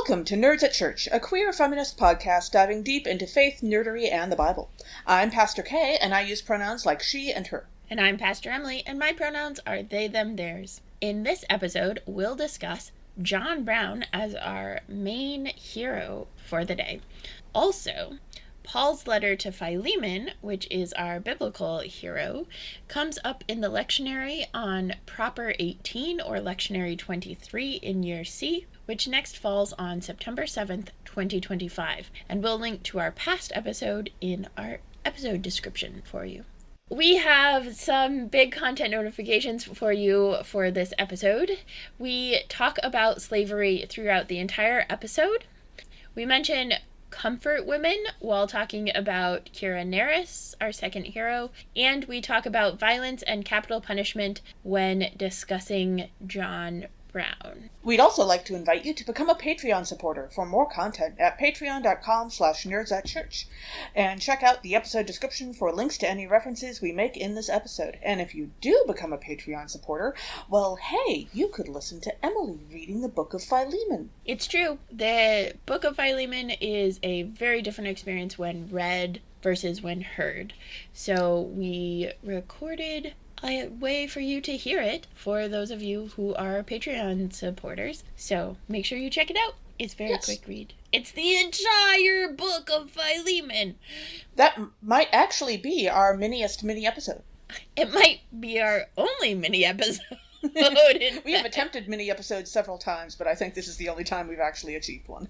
Welcome to Nerds at Church, a queer feminist podcast diving deep into faith, nerdery, and the Bible. I'm Pastor Kay, and I use pronouns like she and her. And I'm Pastor Emily, and my pronouns are they, them, theirs. In this episode, we'll discuss John Brown as our main hero for the day. Also, Paul's letter to Philemon, which is our biblical hero, comes up in the lectionary on Proper 18 or lectionary 23 in Year C, which next falls on September 7th, 2025. And we'll link to our past episode in our episode description for you. We have some big content notifications for you for this episode. We talk about slavery throughout the entire episode. We mention comfort women while talking about Kira Nerys, our second hero, and we talk about violence and capital punishment when discussing John Brown. We'd also like to invite you to become a Patreon supporter for more content at patreon.com/nerdsatchurch, and check out the episode description for links to any references we make in this episode. And if you do become a Patreon supporter, well, hey, you could listen to Emily reading the Book of Philemon. It's true. The Book of Philemon is a very different experience when read versus when heard. So we recorded a way for you to hear it for those of you who are Patreon supporters. So make sure you check it out. It's a very quick read. It's the entire Book of Philemon. That might actually be our miniest mini episode. It might be our only mini episode. We have attempted mini episodes several times, but I think this is the only time we've actually achieved one.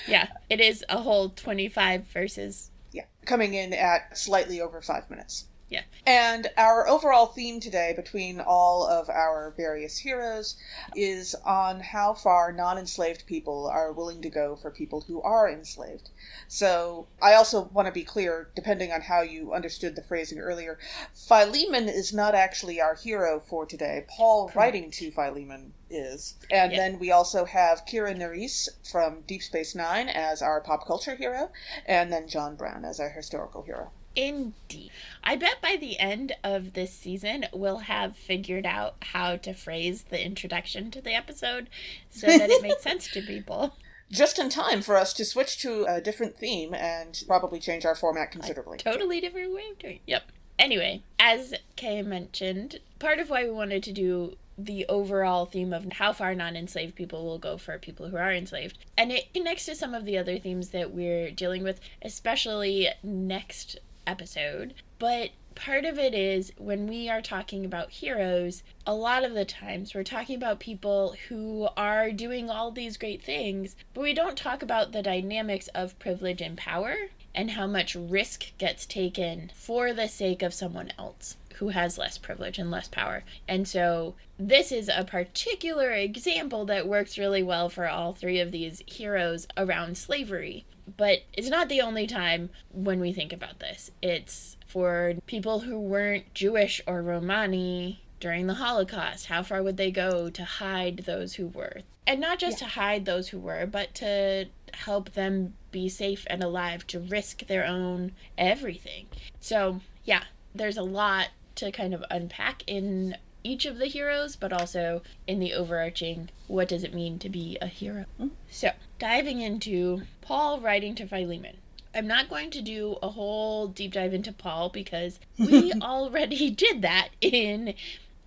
Yeah, it is a whole 25 verses. Yeah, coming in at slightly over 5 minutes. Yeah. And our overall theme today between all of our various heroes is on how far non-enslaved people are willing to go for people who are enslaved. So I also want to be clear, depending on how you understood the phrasing earlier, Philemon is not actually our hero for today. Paul writing to Philemon is. And then we also have Kira Nerys from Deep Space Nine as our pop culture hero, and then John Brown as our historical hero. Indeed. I bet by the end of this season, we'll have figured out how to phrase the introduction to the episode so that it makes sense to people. Just in time for us to switch to a different theme and probably change our format considerably. A totally different way of doing it. Yep. Anyway, as Kay mentioned, part of why we wanted to do the overall theme of how far non-enslaved people will go for people who are enslaved. And it connects to some of the other themes that we're dealing with, especially next episode. But part of it is when we are talking about heroes, a lot of the times we're talking about people who are doing all these great things, but we don't talk about the dynamics of privilege and power and how much risk gets taken for the sake of someone else who has less privilege and less power. And so this is a particular example that works really well for all three of these heroes around slavery. But it's not the only time when we think about this. It's for people who weren't Jewish or Romani during the Holocaust. How far would they go to hide those who were? And not just to hide those who were, but to help them be safe and alive, to risk their own everything. So, yeah, there's a lot to kind of unpack in each of the heroes, but also in the overarching, what does it mean to be a hero? So, diving into Paul writing to Philemon. I'm not going to do a whole deep dive into Paul because we already did that in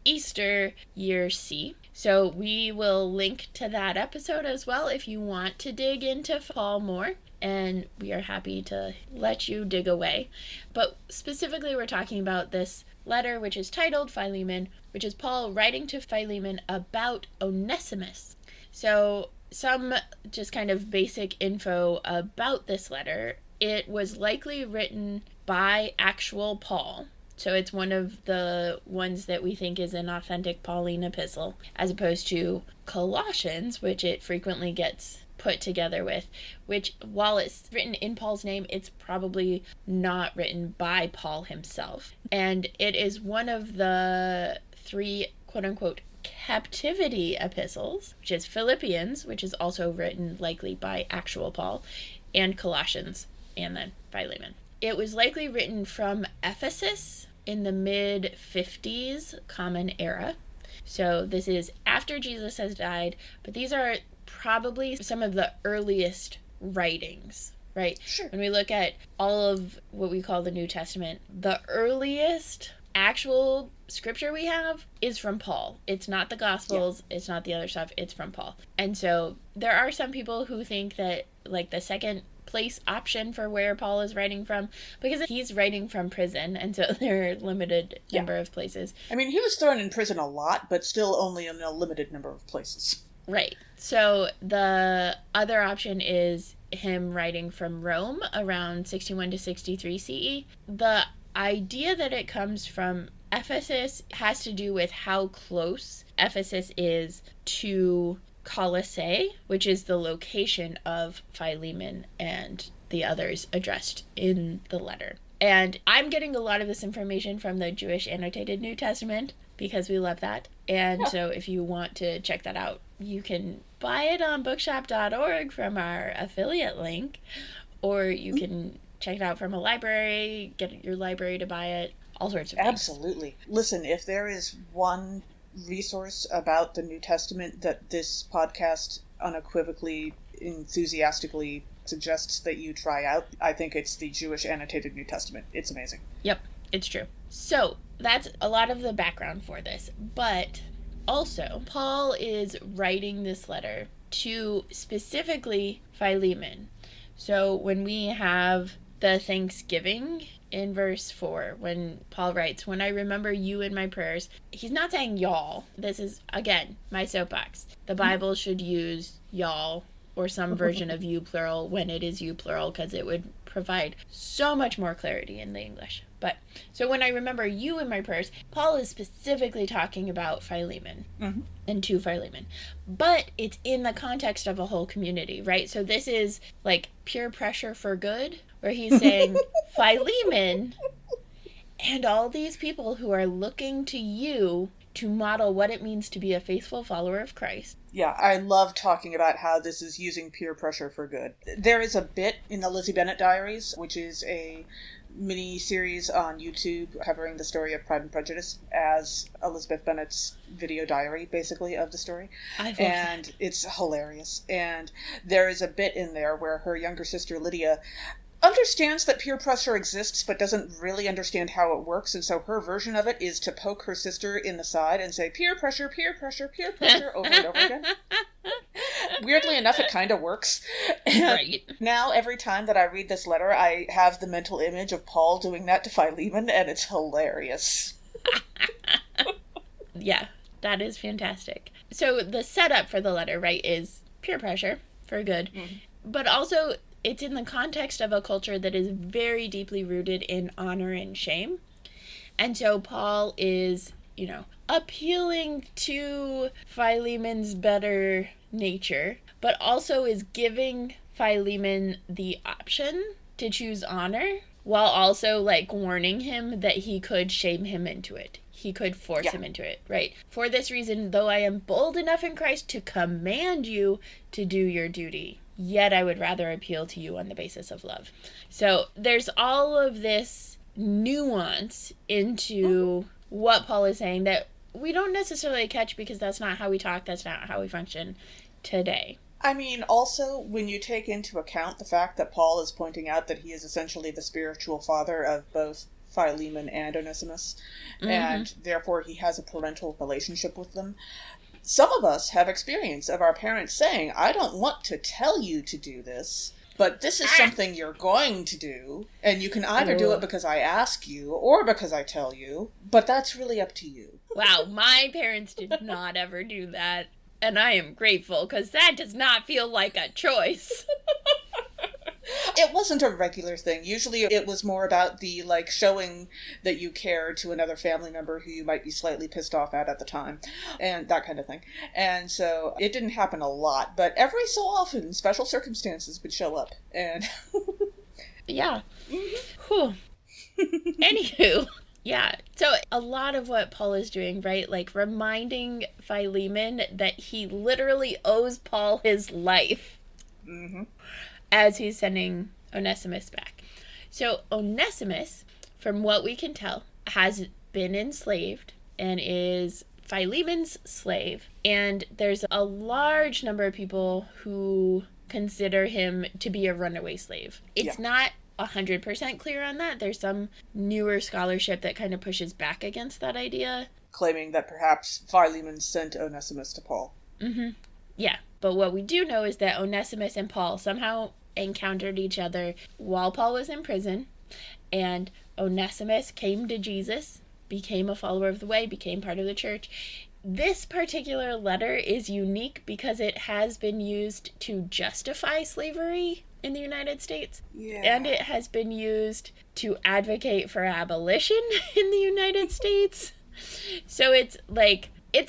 Easter Year C. So we will link to that episode as well if you want to dig into Paul more. And we are happy to let you dig away. But specifically, we're talking about this letter, which is titled Philemon, which is Paul writing to Philemon about Onesimus. So some just kind of basic info about this letter. It was likely written by actual Paul. So it's one of the ones that we think is an authentic Pauline epistle, as opposed to Colossians, which it frequently gets put together with, which while it's written in Paul's name, it's probably not written by Paul himself. And it is one of the three quote-unquote captivity epistles, which is Philippians, which is also written likely by actual Paul, and Colossians, and then Philemon. It was likely written from Ephesus in the mid-50s Common Era. So this is after Jesus has died, but these are probably some of the earliest writings, right? Sure. When we look at all of what we call the New Testament, the earliest actual scripture we have is from Paul. It's not the Gospels, it's not the other stuff, it's from Paul. And so there are some people who think that, like, the second place option for where Paul is writing from, because he's writing from prison, and so there are a limited number of places. I mean, he was thrown in prison a lot, but still only in a limited number of places. Right. So the other option is him writing from Rome around 61 to 63 CE. The idea that it comes from Ephesus has to do with how close Ephesus is to Colossae, which is the location of Philemon and the others addressed in the letter. And I'm getting a lot of this information from the Jewish Annotated New Testament because we love that. And so if you want to check that out, you can buy it on bookshop.org from our affiliate link, or you can check it out from a library, get your library to buy it, all sorts of things. Absolutely. Listen, if there is one resource about the New Testament that this podcast unequivocally, enthusiastically suggests that you try out, I think it's the Jewish Annotated New Testament. It's amazing. Yep, it's true. So that's a lot of the background for this, but also Paul is writing this letter to specifically Philemon. So when we have the Thanksgiving in verse 4, when Paul writes, "When I remember you in my prayers," he's not saying y'all. This is, again, my soapbox. The Bible should use y'all or some version of you plural when it is you plural, because it would provide so much more clarity in the English. But so when I remember you in my prayers, Paul is specifically talking about Philemon and to Philemon. But it's in the context of a whole community, right? So this is like peer pressure for good, where he's saying, Philemon and all these people who are looking to you to model what it means to be a faithful follower of Christ. Yeah, I love talking about how this is using peer pressure for good. There is a bit in the Lizzie Bennet Diaries, which is a mini-series on YouTube covering the story of Pride and Prejudice as Elizabeth Bennet's video diary, basically, of the story. And it's hilarious. And there is a bit in there where her younger sister, Lydia, understands that peer pressure exists but doesn't really understand how it works, and so her version of it is to poke her sister in the side and say, peer pressure, peer pressure, peer pressure, over and over again. Weirdly enough, it kind of works. Right. Now, every time that I read this letter, I have the mental image of Paul doing that to Philemon, and it's hilarious. Yeah, that is fantastic. So the setup for the letter, right, is peer pressure for good, but also it's in the context of a culture that is very deeply rooted in honor and shame. And so Paul is, appealing to Philemon's better nature, but also is giving Philemon the option to choose honor, while also, warning him that he could shame him into it. He could force him into it, right? For this reason, though I am bold enough in Christ to command you to do your duty, yet I would rather appeal to you on the basis of love. So there's all of this nuance into what Paul is saying that we don't necessarily catch because that's not how we talk, that's not how we function today. I mean, also, when you take into account the fact that Paul is pointing out that he is essentially the spiritual father of both Philemon and Onesimus, and therefore he has a parental relationship with them, some of us have experience of our parents saying, I don't want to tell you to do this, but this is something you're going to do, and you can either do it because I ask you, or because I tell you, but that's really up to you. Wow, my parents did not ever do that, and I am grateful, because that does not feel like a choice. It wasn't a regular thing. Usually it was more about the, showing that you care to another family member who you might be slightly pissed off at the time, and that kind of thing. And so it didn't happen a lot, but every so often special circumstances would show up, and... Yeah. Whew. Anywho... Yeah, so a lot of what Paul is doing, right, reminding Philemon that he literally owes Paul his life as he's sending Onesimus back. So Onesimus, from what we can tell, has been enslaved and is Philemon's slave, and there's a large number of people who consider him to be a runaway slave. It's not 100% clear on that. There's some newer scholarship that kind of pushes back against that idea, claiming that perhaps Philemon sent Onesimus to Paul. Mm-hmm. Yeah, but what we do know is that Onesimus and Paul somehow encountered each other while Paul was in prison, and Onesimus came to Jesus, became a follower of the way, became part of the church. This particular letter is unique because it has been used to justify slavery in the United States. Yeah. And it has been used to advocate for abolition in the United States. So it's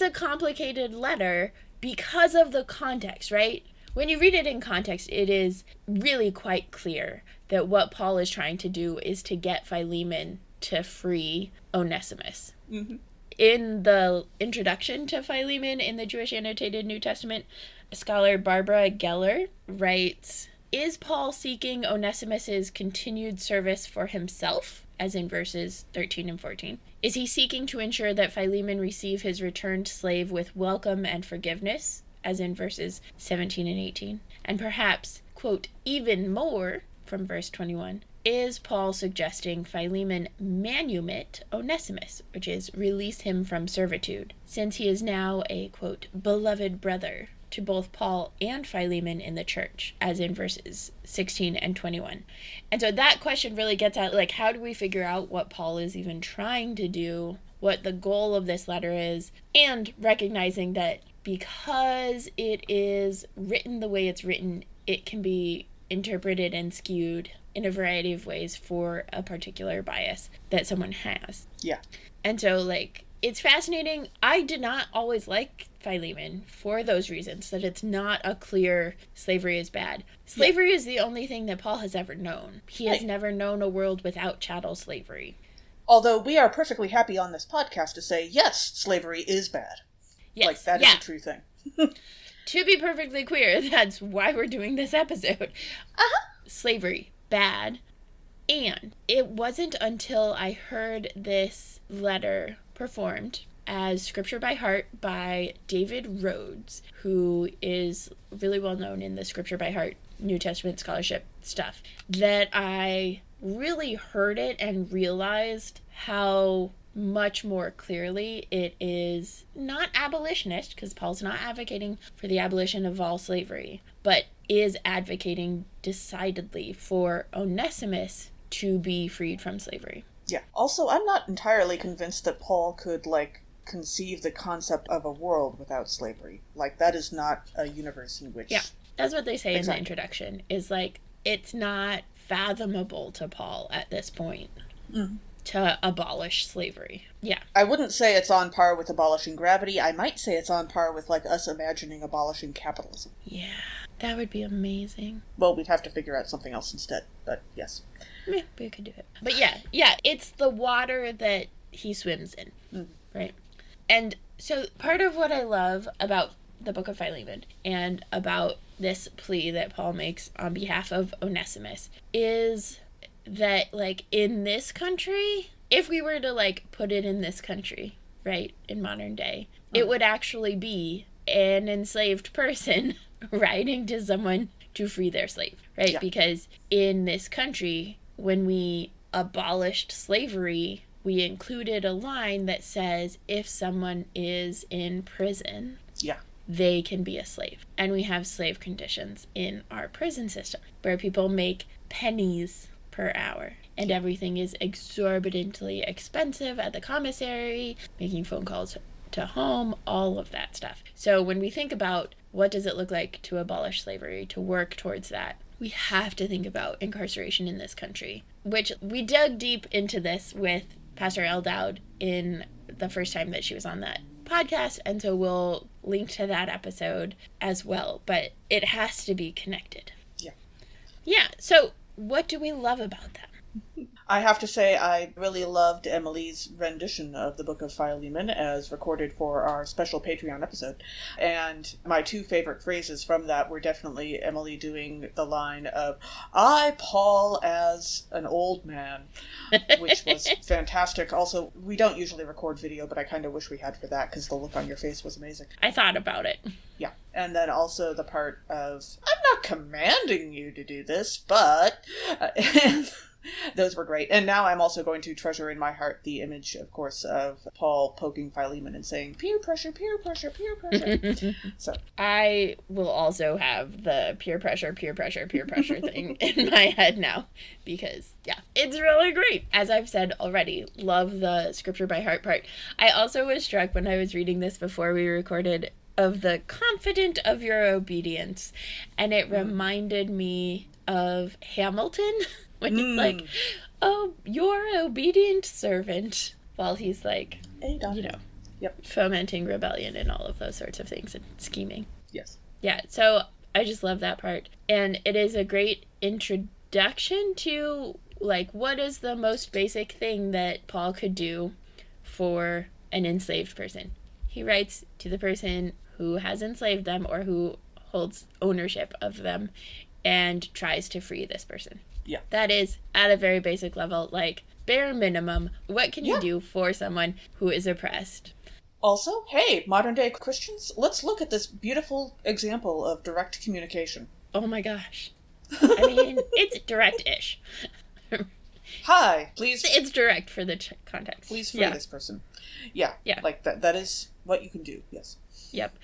a complicated letter because of the context, right? When you read it in context, it is really quite clear that what Paul is trying to do is to get Philemon to free Onesimus. Mm-hmm. In the introduction to Philemon in the Jewish Annotated New Testament, scholar Barbara Geller writes, "Is Paul seeking Onesimus's continued service for himself, as in verses 13 and 14? Is he seeking to ensure that Philemon receive his returned slave with welcome and forgiveness, as in verses 17 and 18? And perhaps, quote, even more, from verse 21, is Paul suggesting Philemon manumit Onesimus, which is release him from servitude, since he is now a, quote, beloved brother to both Paul and Philemon in the church, as in verses 16 and 21. And so that question really gets at, how do we figure out what Paul is even trying to do, what the goal of this letter is, and recognizing that because it is written the way it's written, it can be interpreted and skewed in a variety of ways for a particular bias that someone has. Yeah. And so, it's fascinating. I did not always like Philemon for those reasons, that it's not a clear slavery is bad. Slavery is the only thing that Paul has ever known. He has never known a world without chattel slavery. Although we are perfectly happy on this podcast to say, yes, slavery is bad. Yes. That is a true thing. To be perfectly clear, that's why we're doing this episode. Slavery, bad. And it wasn't until I heard this letter performed as Scripture by Heart by David Rhodes, who is really well known in the Scripture by Heart New Testament scholarship stuff, that I really heard it and realized how much more clearly it is not abolitionist, because Paul's not advocating for the abolition of all slavery, but is advocating decidedly for Onesimus to be freed from slavery. Yeah. Also, I'm not entirely convinced that Paul could, conceive the concept of a world without slavery. That is not a universe in which... Yeah, that's what they say in the introduction, is, it's not fathomable to Paul at this point to abolish slavery. Yeah. I wouldn't say it's on par with abolishing gravity. I might say it's on par with, us imagining abolishing capitalism. Yeah, that would be amazing. Well, we'd have to figure out something else instead, but yes. Yeah, we could do it. But yeah, it's the water that he swims in, right? And so part of what I love about the Book of Philemon and about this plea that Paul makes on behalf of Onesimus is that, in this country, if we were to, put it in this country, right, in modern day, it would actually be an enslaved person writing to someone to free their slave, right? Yeah. Because in this country, when we abolished slavery, we included a line that says if someone is in prison, they can be a slave. And we have slave conditions in our prison system where people make pennies per hour and everything is exorbitantly expensive at the commissary, making phone calls to home, all of that stuff. So when we think about what does it look like to abolish slavery, to work towards that, we have to think about incarceration in this country, which we dug deep into this with Pastor El Dowd in the first time that she was on that podcast, and so we'll link to that episode as well, but it has to be connected. Yeah, so what do we love about that? I have to say I really loved Emily's rendition of the Book of Philemon as recorded for our special Patreon episode. And my two favorite phrases from that were definitely Emily doing the line of, "I, Paul, as an old man," which was fantastic. Also, we don't usually record video, but I kind of wish we had for that because the look on your face was amazing. I thought about it. Yeah. And then also the part of, "I'm not commanding you to do this, but..." Those were great. And now I'm also going to treasure in my heart the image, of course, of Paul poking Philemon and saying, "Peer pressure, peer pressure, peer pressure." So I will also have the peer pressure thing in my head now. Because, yeah, it's really great. As I've said already, love the scripture by heart part. I also was struck when I was reading this before we recorded of the confident of your obedience. And it reminded me of Hamilton. When it's like, "Oh, your obedient servant," while he's like, fomenting rebellion and all of those sorts of things and scheming. Yes. Yeah, so I just love that part. And it is a great introduction to, like, what is the most basic thing that Paul could do for an enslaved person. He writes to the person who has enslaved them or who holds ownership of them and tries to free this person. Yeah. That is, at a very basic level, like, bare minimum, what can you do for someone who is oppressed? Also, hey, modern-day Christians, let's look at this beautiful example of direct communication. Oh my gosh. I mean, it's direct-ish. Hi, please... It's direct for the context. Please free this person. Yeah. Like, that is what you can do, yes. Yep.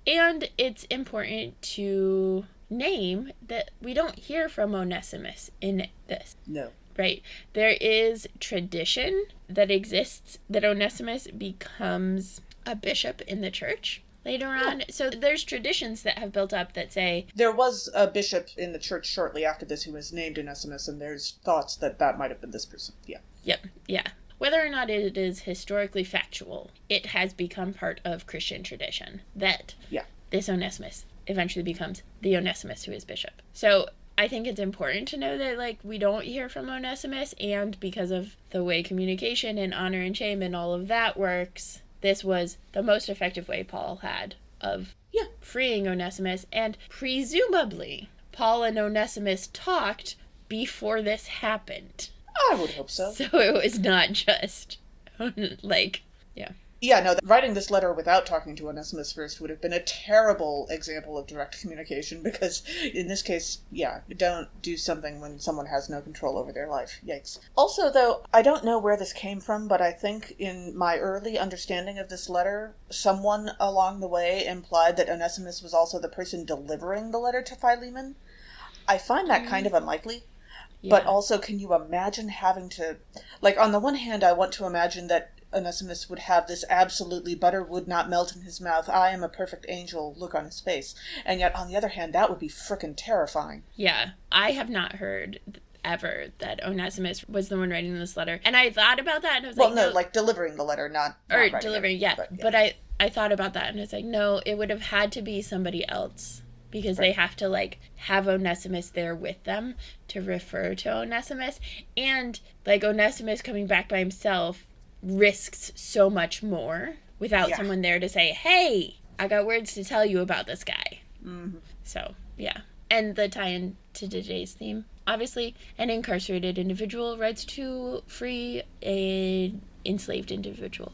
And it's important to name that we don't hear from Onesimus in this. No. Right. There is tradition that exists that Onesimus becomes a bishop in the church later on. So there's traditions that have built up that say... There was a bishop in the church shortly after this who was named Onesimus, and there's thoughts that that might have been this person. Yeah. Yep. Yeah. Whether or not it is historically factual, it has become part of Christian tradition that this Onesimus eventually becomes the Onesimus who is bishop. So I think it's important to know that, like, we don't hear from Onesimus, and because of the way communication and honor and shame and all of that works, this was the most effective way Paul had of freeing Onesimus, and presumably Paul and Onesimus talked before this happened. I would hope so. So it was not just, Yeah, no, writing this letter without talking to Onesimus first would have been a terrible example of direct communication, because in this case, don't do something when someone has no control over their life. Yikes. Also, though, I don't know where this came from, but I think in my early understanding of this letter, someone along the way implied that Onesimus was also the person delivering the letter to Philemon. I find that kind of unlikely. Yeah. But also, can you imagine having to... Like, on the one hand, I want to imagine that Onesimus would have this absolutely butter would not melt in his mouth, "I am a perfect angel" look on his face. And yet, on the other hand, that would be frickin' terrifying. Yeah, I have not heard ever that Onesimus was the one writing this letter. And I thought about that, and I was like delivering the letter, not or delivering, But I thought about that, and it's like, no, it would have had to be somebody else. Because they have to, like, have Onesimus there with them to refer to Onesimus. And, like, Onesimus coming back by himself risks so much more without someone there to say, "Hey, I got words to tell you about this guy." Mm-hmm. So, yeah. And the tie-in to today's theme, obviously, an incarcerated individual writes to free an enslaved individual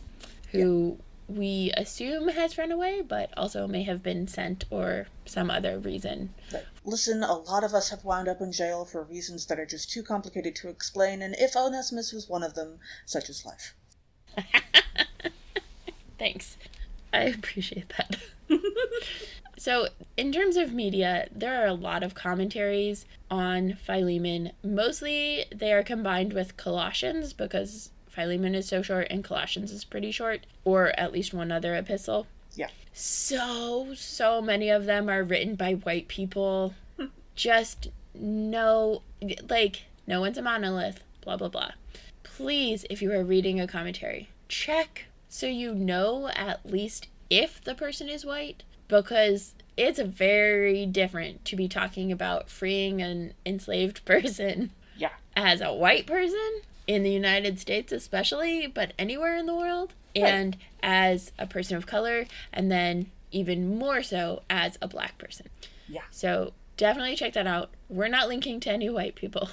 who we assume has run away, but also may have been sent or some other reason. Right. Listen, a lot of us have wound up in jail for reasons that are just too complicated to explain, and if Onesimus was one of them, such is life. Thanks. I appreciate that. So, in terms of media, there are a lot of commentaries on Philemon. Mostly they are combined with Colossians, because Philemon is so short and Colossians is pretty short, or at least one other epistle. Yeah. So many of them are written by white people. Just no one's a monolith, blah, blah, blah. Please, if you are reading a commentary, check so you know at least if the person is white, because it's very different to be talking about freeing an enslaved person as a white person in the United States especially, but anywhere in the world, and as a person of color, and then even more so as a Black person. Yeah. So definitely check that out. We're not linking to any white people,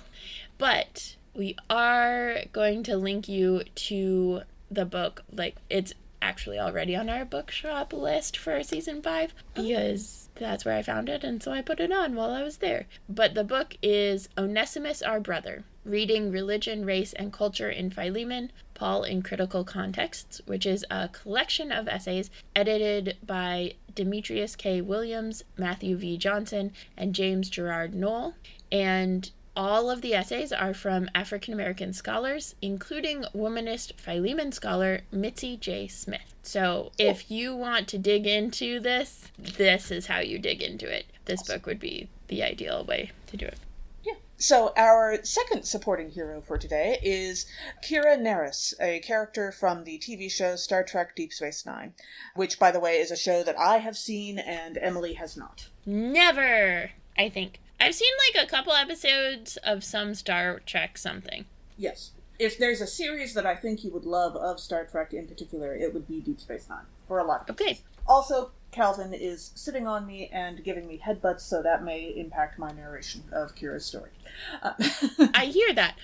but we are going to link you to the book. Like, it's actually already on our bookshop list for season 5 because that's where I found it, and so I put it on while I was there. But the book is Onesimus Our Brother, Reading Religion, Race, and Culture in Philemon, Paul in Critical Contexts, which is a collection of essays edited by Demetrius K. Williams, Matthew V. Johnson, and James Gerard Knoll. And all of the essays are from African American scholars, including womanist Philemon scholar Mitzi J. Smith. So if you want to dig into this, this is how you dig into it. This book would be the ideal way to do it. So our second supporting hero for today is Kira Nerys, a character from the TV show Star Trek Deep Space Nine, which, by the way, is a show that I have seen and Emily has not. Never, I think. I've seen like a couple episodes of some Star Trek something. Yes. If there's a series that I think you would love of Star Trek in particular, it would be Deep Space Nine, for a lot of reasons. Also, Calvin is sitting on me and giving me headbutts, so that may impact my narration of Kira's story. I hear that.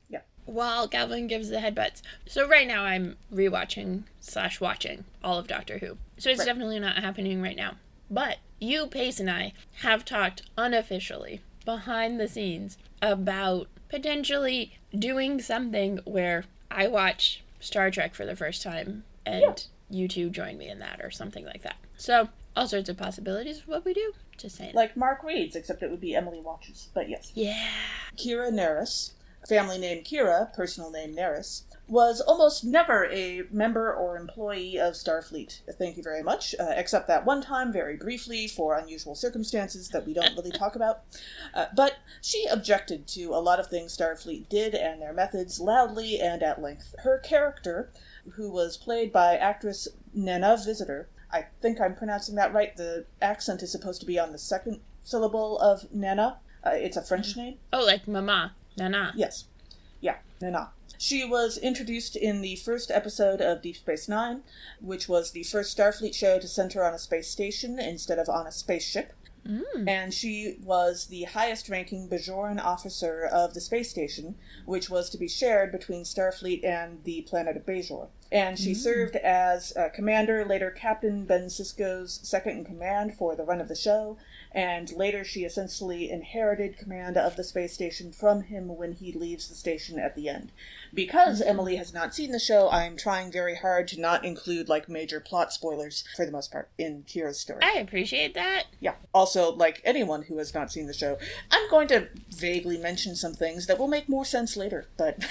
Yeah. While Calvin gives the headbutts. So right now I'm rewatching/watching all of Doctor Who. So it's definitely not happening right now. But you, Pace, and I have talked unofficially behind the scenes about potentially doing something where I watch Star Trek for the first time and you two join me in that or something like that. So all sorts of possibilities of what we do. Just saying. Like Mark reads, except it would be Emily watches. But yes. Yeah. Kira Nerys, family name Kira, personal name Nerys, was almost never a member or employee of Starfleet. Thank you very much. Except that one time, very briefly, for unusual circumstances that we don't really talk about. But she objected to a lot of things Starfleet did and their methods loudly and at length. Her character, who was played by actress Nana Visitor, I think I'm pronouncing that right. The accent is supposed to be on the second syllable of Nana. It's a French name. Oh, like Mama. Nana. Yes. Yeah, Nana. She was introduced in the first episode of Deep Space Nine, which was the first Starfleet show to center on a space station instead of on a spaceship. And she was the highest-ranking Bajoran officer of the space station, which was to be shared between Starfleet and the planet of Bajor. And she served as commander, later Captain Ben Sisko's second-in-command for the run of the show, and later she essentially inherited command of the space station from him when he leaves the station at the end. Because Emily has not seen the show, I'm trying very hard to not include, like, major plot spoilers, for the most part, in Kira's story. I appreciate that. Yeah. Also, like anyone who has not seen the show, I'm going to vaguely mention some things that will make more sense later, but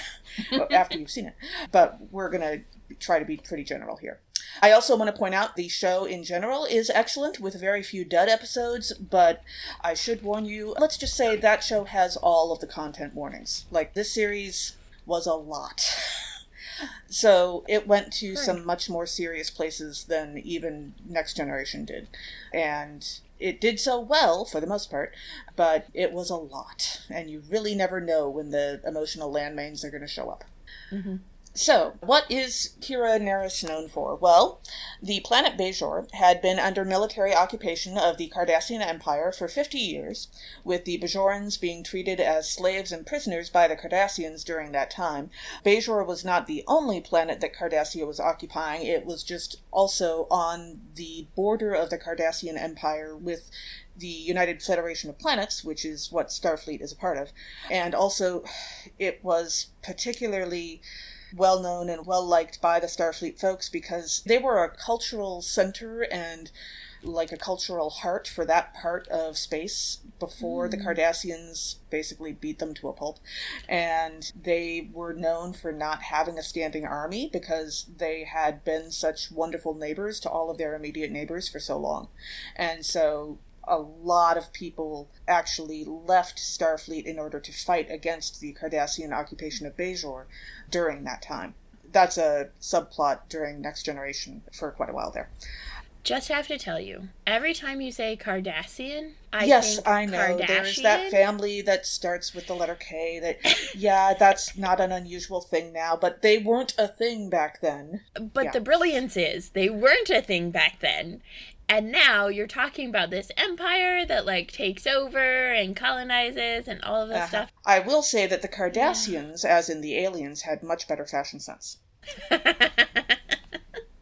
after you've seen it. But we're going to try to be pretty general here. I also want to point out the show in general is excellent with very few dud episodes, but I should warn you, let's just say that show has all of the content warnings. Like, this series was a lot. So it went to some much more serious places than even Next Generation did. And it did so well, for the most part, but it was a lot. And you really never know when the emotional landmines are going to show up. So, what is Kira Nerys known for? Well, the planet Bajor had been under military occupation of the Cardassian Empire for 50 years, with the Bajorans being treated as slaves and prisoners by the Cardassians during that time. Bajor was not the only planet that Cardassia was occupying, it was just also on the border of the Cardassian Empire with the United Federation of Planets, which is what Starfleet is a part of. And also, it was particularly well-known and well-liked by the Starfleet folks because they were a cultural center and like a cultural heart for that part of space before the Cardassians basically beat them to a pulp. And they were known for not having a standing army because they had been such wonderful neighbors to all of their immediate neighbors for so long. And so a lot of people actually left Starfleet in order to fight against the Cardassian occupation of Bajor during that time. That's a subplot during Next Generation for quite a while there. Just have to tell you, every time you say Cardassian, I Yes, think I know. There's that Kardashian. family that starts with the letter K that, yeah, that's not an unusual thing now, but they weren't a thing back then. But Yeah. the brilliance is, they weren't a thing back then. And now you're talking about this empire that, like, takes over and colonizes and all of this stuff. I will say that the Cardassians, as in the aliens, had much better fashion sense.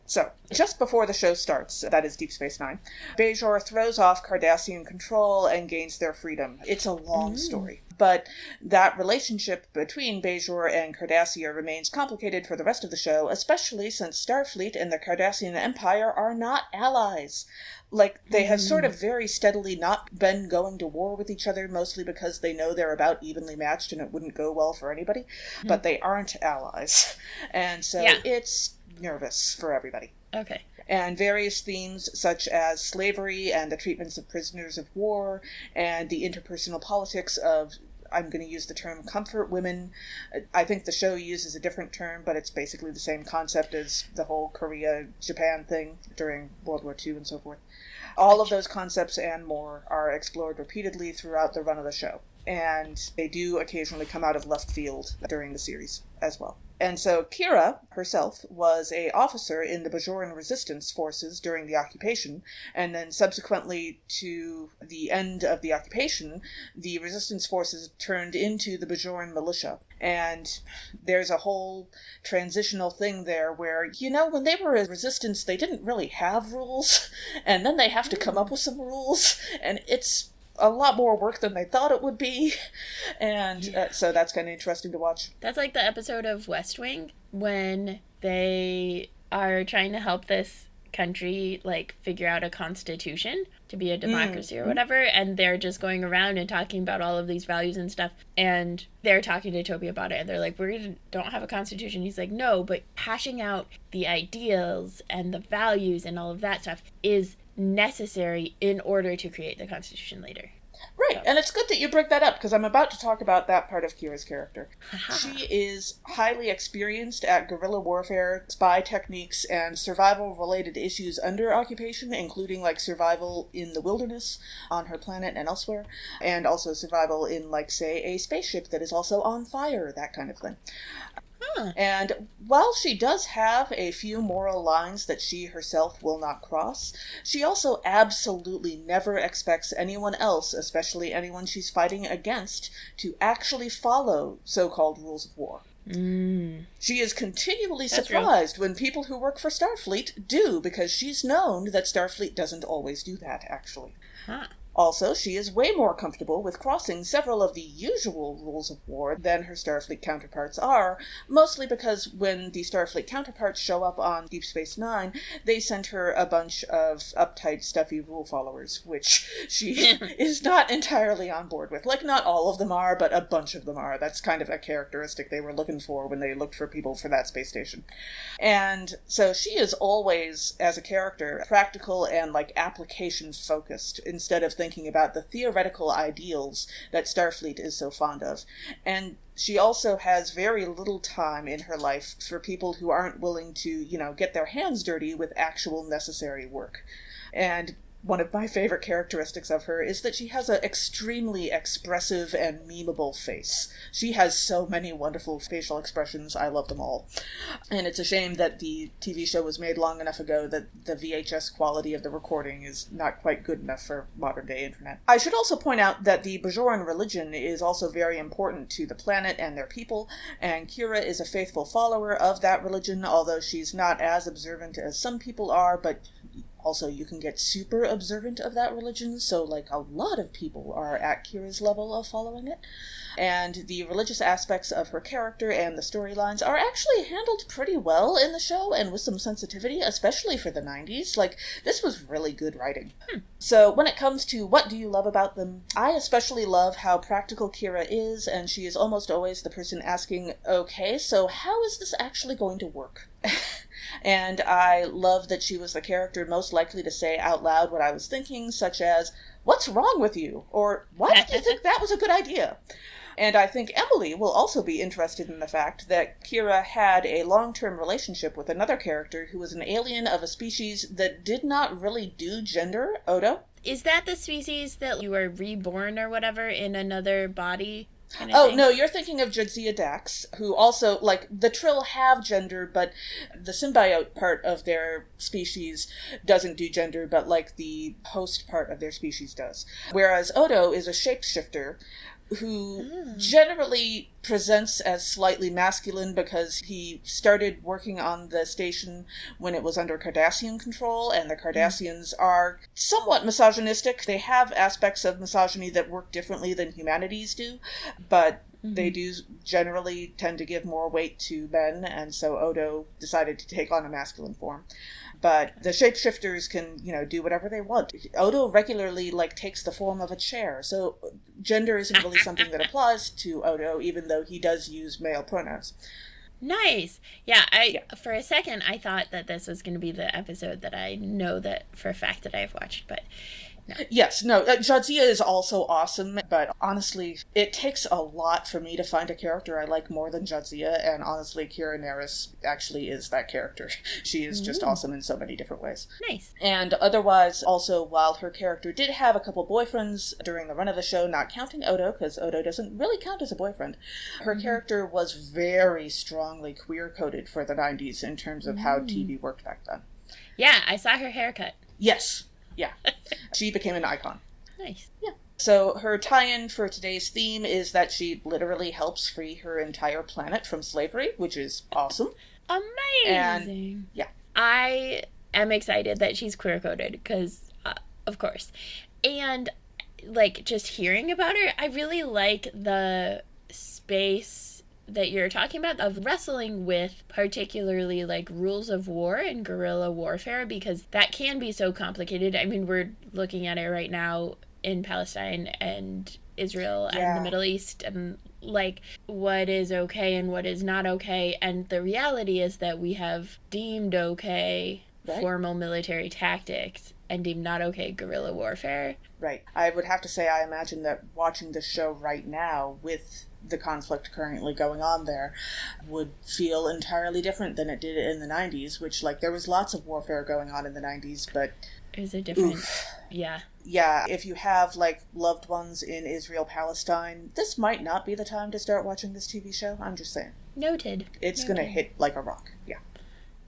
So, just before the show starts, that is Deep Space Nine, Bajor throws off Cardassian control and gains their freedom. It's a long story, but that relationship between Bajor and Cardassia remains complicated for the rest of the show, especially since Starfleet and the Cardassian Empire are not allies. Like, they have sort of very steadily not been going to war with each other, mostly because they know they're about evenly matched and it wouldn't go well for anybody, but they aren't allies. And so it's nervous for everybody. Okay. And various themes such as slavery and the treatments of prisoners of war and the interpersonal politics of, I'm going to use the term comfort women. I think the show uses a different term, but it's basically the same concept as the whole Korea-Japan thing during World War II and so forth. All of those concepts and more are explored repeatedly throughout the run of the show. And they do occasionally come out of left field during the series as well. And so Kira herself was an officer in the Bajoran resistance forces during the occupation, and then subsequently to the end of the occupation, the resistance forces turned into the Bajoran militia. And there's a whole transitional thing there where, you know, when they were a resistance, they didn't really have rules, and then they have to come up with some rules, and it's a lot more work than they thought it would be, and so that's kind of interesting to watch. That's like the episode of West Wing when they are trying to help this country, like, figure out a constitution to be a democracy or whatever, and they're just going around and talking about all of these values and stuff, and they're talking to Toby about it, and they're like, don't have a constitution. He's like, no, but hashing out the ideals and the values and all of that stuff is necessary in order to create the Constitution later. Right, So. and it's good that you bring that up, because I'm about to talk about that part of Kira's character. She is highly experienced at guerrilla warfare, spy techniques, and survival-related issues under occupation, including, like, survival in the wilderness, on her planet and elsewhere, and also survival in, like, say, a spaceship that is also on fire, that kind of thing. And while she does have a few moral lines that she herself will not cross, she also absolutely never expects anyone else, especially anyone she's fighting against, to actually follow so-called rules of war. She is continually surprised when people who work for Starfleet do, because she's known that Starfleet doesn't always do that, actually. Also, she is way more comfortable with crossing several of the usual rules of war than her Starfleet counterparts are, mostly because when the Starfleet counterparts show up on Deep Space Nine, they send her a bunch of uptight, stuffy rule followers, which she is not entirely on board with. Like, not all of them are, but a bunch of them are. That's kind of a characteristic they were looking for when they looked for people for that space station. And so she is always, as a character, practical and, like, application-focused, instead of thinking about the theoretical ideals that Starfleet is so fond of. And she also has very little time in her life for people who aren't willing to, you know, get their hands dirty with actual necessary work. And one of my favorite characteristics of her is that she has an extremely expressive and memeable face. She has so many wonderful facial expressions. I love them all. And it's a shame that the TV show was made long enough ago that the VHS quality of the recording is not quite good enough for modern-day internet. I should also point out that the Bajoran religion is also very important to the planet and their people, and Kira is a faithful follower of that religion, although she's not as observant as some people are, but also, you can get super observant of that religion, so, like, a lot of people are at Kira's level of following it. And the religious aspects of her character and the storylines are actually handled pretty well in the show, and with some sensitivity, especially for the 90s. Like, this was really good writing. So, when it comes to what do you love about them, I especially love how practical Kira is, and she is almost always the person asking, okay, so how is this actually going to work? And I love that she was the character most likely to say out loud what I was thinking, such as, what's wrong with you? Or, why did you think that was a good idea? And I think Emily will also be interested in the fact that Kira had a long-term relationship with another character who was an alien of a species that did not really do gender, Odo. Is that the species that you are reborn or whatever in another body? Kind of Oh, thing? no, you're thinking of Jadzia Dax, who also, like, the Trill have gender, but the symbiote part of their species doesn't do gender, but, like, the host part of their species does. Whereas Odo is a shapeshifter who generally presents as slightly masculine because he started working on the station when it was under Cardassian control, and the Cardassians are somewhat misogynistic. They have aspects of misogyny that work differently than humanities do, but they do generally tend to give more weight to men, and so Odo decided to take on a masculine form. But the shapeshifters can, do whatever they want. Odo regularly, takes the form of a chair, so gender isn't really something that applies to Odo, even though he does use male pronouns. Nice. Yeah, for a second, I thought that this was going to be the episode that I know that for a fact that I've watched, but no. Yes, no, Jadzia is also awesome, but honestly, it takes a lot for me to find a character I like more than Jadzia, and honestly, Kira Nerys actually is that character. She is just awesome in so many different ways. Nice. And otherwise, also, while her character did have a couple boyfriends during the run of the show, not counting Odo, because Odo doesn't really count as a boyfriend, her character was very strongly queer-coded for the 90s in terms of how TV worked back then. Yeah, I saw her haircut. Yes. Yeah. She became an icon. Nice. Yeah. So her tie-in for today's theme is that she literally helps free her entire planet from slavery, which is awesome. Amazing. And, yeah. I am excited that she's queer-coded, because, of course. And, just hearing about her, I really like the space that you're talking about of wrestling with particularly rules of war and guerrilla warfare, because that can be so complicated. I mean, we're looking at it right now in Palestine and Israel and the Middle East, and what is okay and what is not okay. And the reality is that we have deemed okay formal military tactics and deemed not okay guerrilla warfare. Right. I would have to say I imagine that watching the show right now with the conflict currently going on there would feel entirely different than it did in the 90s, which, there was lots of warfare going on in the 90s, but it was a different... Yeah. Yeah, if you have, loved ones in Israel-Palestine, this might not be the time to start watching this TV show. I'm just saying. Noted. It's gonna hit like a rock. Yeah.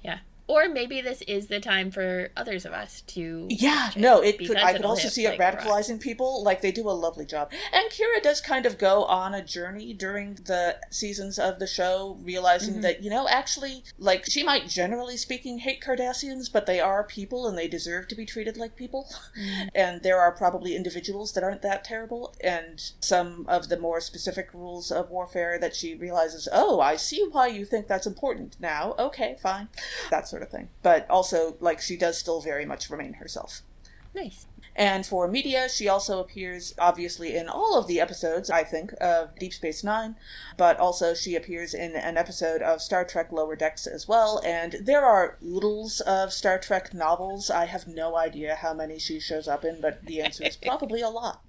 Yeah. Or maybe this is the time for others of us to... Yeah, no, it could. I could also see it radicalizing people. They do a lovely job. And Kira does kind of go on a journey during the seasons of the show, realizing that, actually, she might generally speaking hate Cardassians, but they are people and they deserve to be treated like people. And there are probably individuals that aren't that terrible. And some of the more specific rules of warfare that she realizes, oh, I see why you think that's important now. Okay, fine. That sort of thing. But also, she does still very much remain herself. Nice. And for media, she also appears, obviously, in all of the episodes, I think, of Deep Space Nine, but also she appears in an episode of Star Trek Lower Decks as well, and there are oodles of Star Trek novels. I have no idea how many she shows up in, but the answer is probably a lot.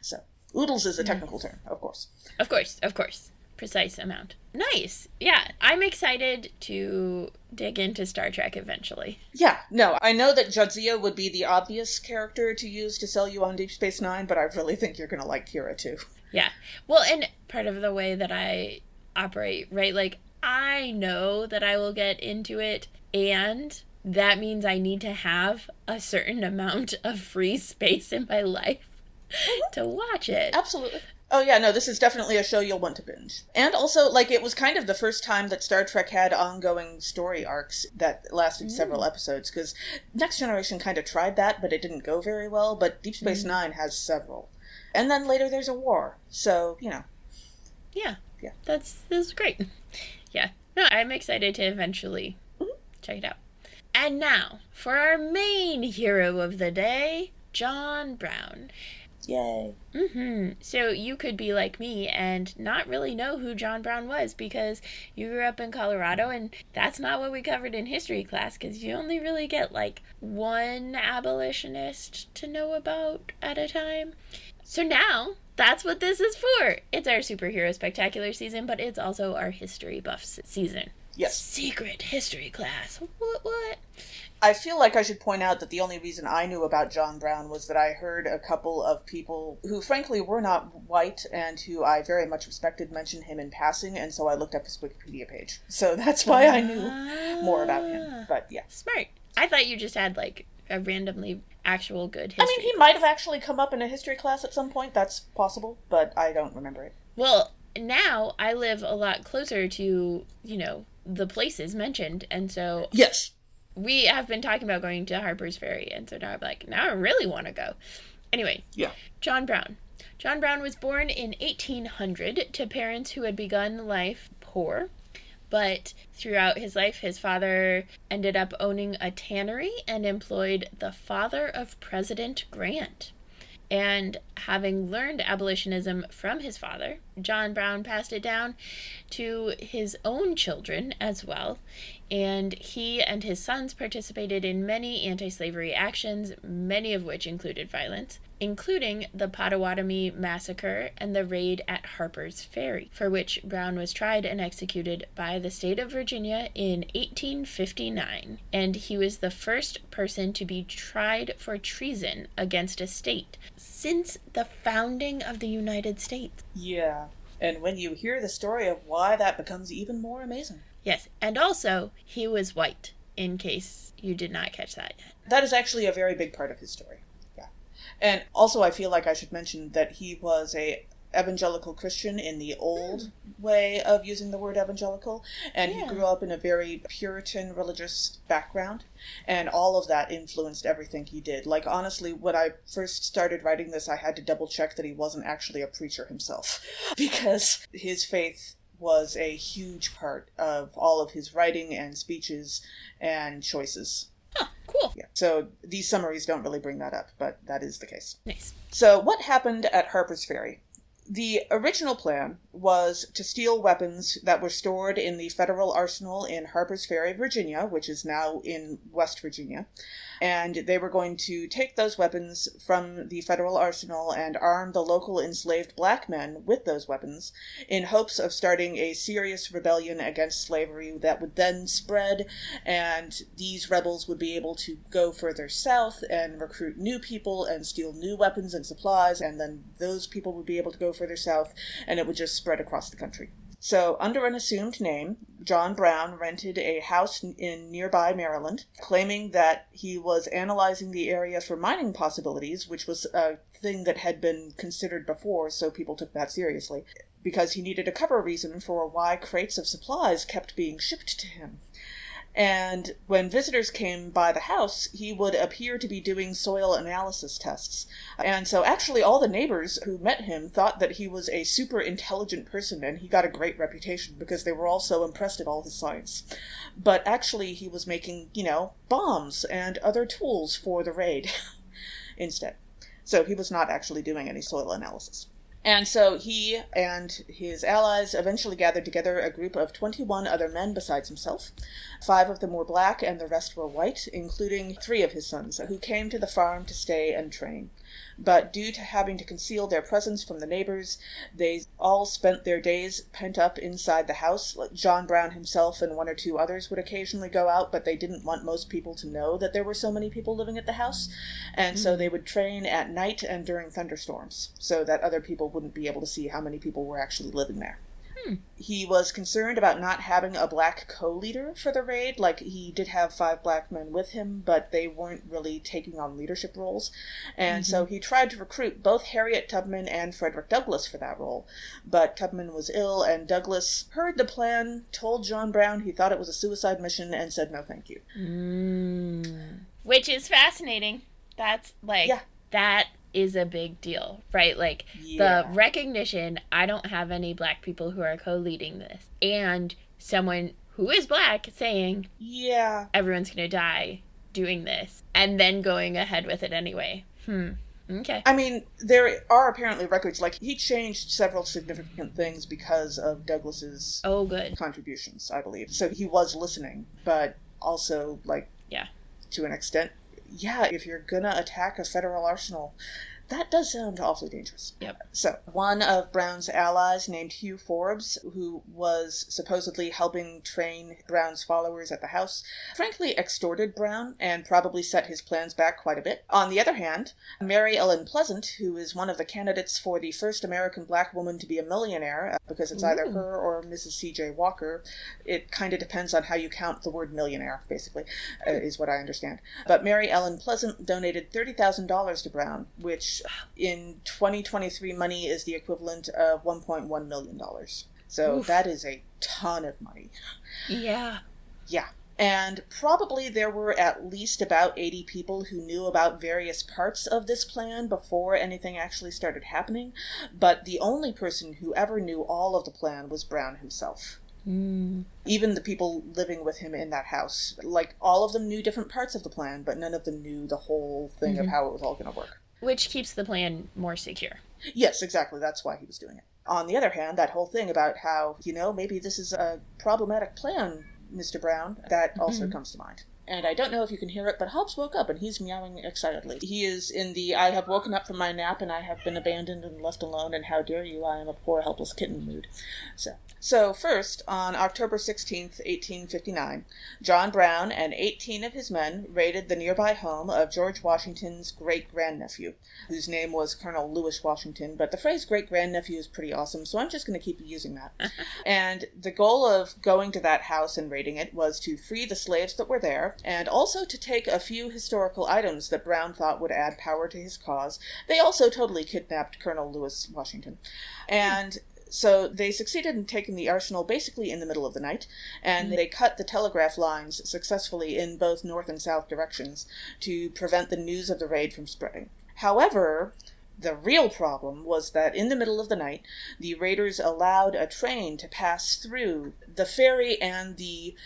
So, oodles is a technical term, of course. Of course. Precise amount. Nice. Yeah, I'm excited to dig into Star Trek eventually. Yeah, no, I know that Jadzia would be the obvious character to use to sell you on Deep Space Nine, but I really think you're going to like Kira too. Yeah. Well, and part of the way that I operate, right, I know that I will get into it, and that means I need to have a certain amount of free space in my life to watch it. Absolutely. Oh yeah, no, this is definitely a show you'll want to binge. And also, it was kind of the first time that Star Trek had ongoing story arcs that lasted several episodes, because Next Generation kind of tried that, but it didn't go very well, but Deep Space Nine has several. And then later there's a war, so, Yeah. That's great. Yeah. No, I'm excited to eventually check it out. And now, for our main hero of the day, John Brown. Yay. So you could be like me and not really know who John Brown was because you grew up in Colorado, and that's not what we covered in history class, because you only really get like one abolitionist to know about at a time. So now that's what this is for. It's our superhero spectacular season, but it's also our history buffs season. Yes. Secret history class. What? I feel like I should point out that the only reason I knew about John Brown was that I heard a couple of people who frankly were not white and who I very much respected mention him in passing, and so I looked up his Wikipedia page. So that's why I knew more about him. But yeah. Smart. I thought you just had like a randomly actual good history I mean, he class. might have actually come up in a history class at some point. That's possible, but I don't remember it. Well, now I live a lot closer to, the places mentioned, and so... Yes. We have been talking about going to Harper's Ferry, and so now I'm like, now I really want to go. Anyway, yeah. John Brown. John Brown was born in 1800 to parents who had begun life poor, but throughout his life, his father ended up owning a tannery and employed the father of President Grant. And having learned abolitionism from his father, John Brown passed it down to his own children as well. And he and his sons participated in many anti-slavery actions, many of which included violence, including the Potawatomi Massacre and the raid at Harper's Ferry, for which Brown was tried and executed by the state of Virginia in 1859. And he was the first person to be tried for treason against a state since the founding of the United States. Yeah, and when you hear the story of why, that becomes even more amazing. Yes, and also, he was white, in case you did not catch that yet. That is actually a very big part of his story. Yeah. And also I feel like I should mention that he was a evangelical Christian in the old way of using the word evangelical, and he grew up in a very Puritan religious background, and all of that influenced everything he did. Like, honestly, when I first started writing this, I had to double check that he wasn't actually a preacher himself, because his faith was a huge part of all of his writing and speeches and choices. Huh, cool. Yeah. So these summaries don't really bring that up, but that is the case. Nice. So what happened at Harper's Ferry? The original plan was to steal weapons that were stored in the federal arsenal in Harper's Ferry, Virginia, which is now in West Virginia. And they were going to take those weapons from the federal arsenal and arm the local enslaved black men with those weapons in hopes of starting a serious rebellion against slavery that would then spread, and these rebels would be able to go further south and recruit new people and steal new weapons and supplies, and then those people would be able to go further south, and it would just spread across the country. So, under an assumed name, John Brown rented a house in nearby Maryland, claiming that he was analyzing the area for mining possibilities, which was a thing that had been considered before, so people took that seriously, because he needed a cover reason for why crates of supplies kept being shipped to him. And when visitors came by the house, he would appear to be doing soil analysis tests. And so actually all the neighbors who met him thought that he was a super intelligent person, and he got a great reputation because they were all so impressed at all his science. But actually he was making, bombs and other tools for the raid instead. So he was not actually doing any soil analysis. And so he and his allies eventually gathered together a group of 21 other men besides himself. 5 of them were black and the rest were white, including 3 of his sons, who came to the farm to stay and train. But due to having to conceal their presence from the neighbors, they all spent their days pent up inside the house. John Brown himself and 1 or 2 others would occasionally go out, but they didn't want most people to know that there were so many people living at the house. And so they would train at night and during thunderstorms, so that other people wouldn't be able to see how many people were actually living there. He was concerned about not having a black co-leader for the raid. Like, he did have 5 black men with him, but they weren't really taking on leadership roles. And so he tried to recruit both Harriet Tubman and Frederick Douglass for that role. But Tubman was ill, and Douglass heard the plan, told John Brown he thought it was a suicide mission, and said no thank you. Which is fascinating. That's, that is a big deal, right? Like, the recognition, I don't have any black people who are co-leading this, and someone who is black saying, everyone's gonna die doing this, and then going ahead with it anyway. Okay. I mean, there are apparently records, like, he changed several significant things because of Douglas's Oh, good. contributions, I believe. So he was listening, but also, like, Yeah. to an extent, yeah, if you're gonna attack a federal arsenal, that does sound awfully dangerous. Yep. So, one of Brown's allies, named Hugh Forbes, who was supposedly helping train Brown's followers at the house, frankly extorted Brown and probably set his plans back quite a bit. On the other hand, Mary Ellen Pleasant, who is one of the candidates for the first American black woman to be a millionaire, because it's either her or Mrs. C.J. Walker. It kind of depends on how you count the word millionaire, basically, is what I understand. But Mary Ellen Pleasant donated $30,000 to Brown, which in 2023 money is the equivalent of $1.1 million. So Oof. that is a ton of money. Yeah. Yeah. And probably there were at least about 80 people who knew about various parts of this plan before anything actually started happening. But the only person who ever knew all of the plan was Brown himself. Even the people living with him in that house. Like, all of them knew different parts of the plan, but none of them knew the whole thing of how it was all going to work. Which keeps the plan more secure. Yes, exactly. That's why he was doing it. On the other hand, that whole thing about how, maybe this is a problematic plan, Mr. Brown, that also comes to mind. And I don't know if you can hear it, but Hobbs woke up and he's meowing excitedly. He is in the I have woken up from my nap and I have been abandoned and left alone and how dare you, I am a poor helpless kitten mood. So first, on October 16th, 1859, John Brown and 18 of his men raided the nearby home of George Washington's great-grandnephew, whose name was Colonel Lewis Washington, but the phrase great-grandnephew is pretty awesome, so I'm just going to keep using that. And the goal of going to that house and raiding it was to free the slaves that were there, and also to take a few historical items that Brown thought would add power to his cause. They also totally kidnapped Colonel Lewis Washington. And so they succeeded in taking the arsenal basically in the middle of the night, and they cut the telegraph lines successfully in both north and south directions to prevent the news of the raid from spreading. However, the real problem was that in the middle of the night, the raiders allowed a train to pass through the ferry and the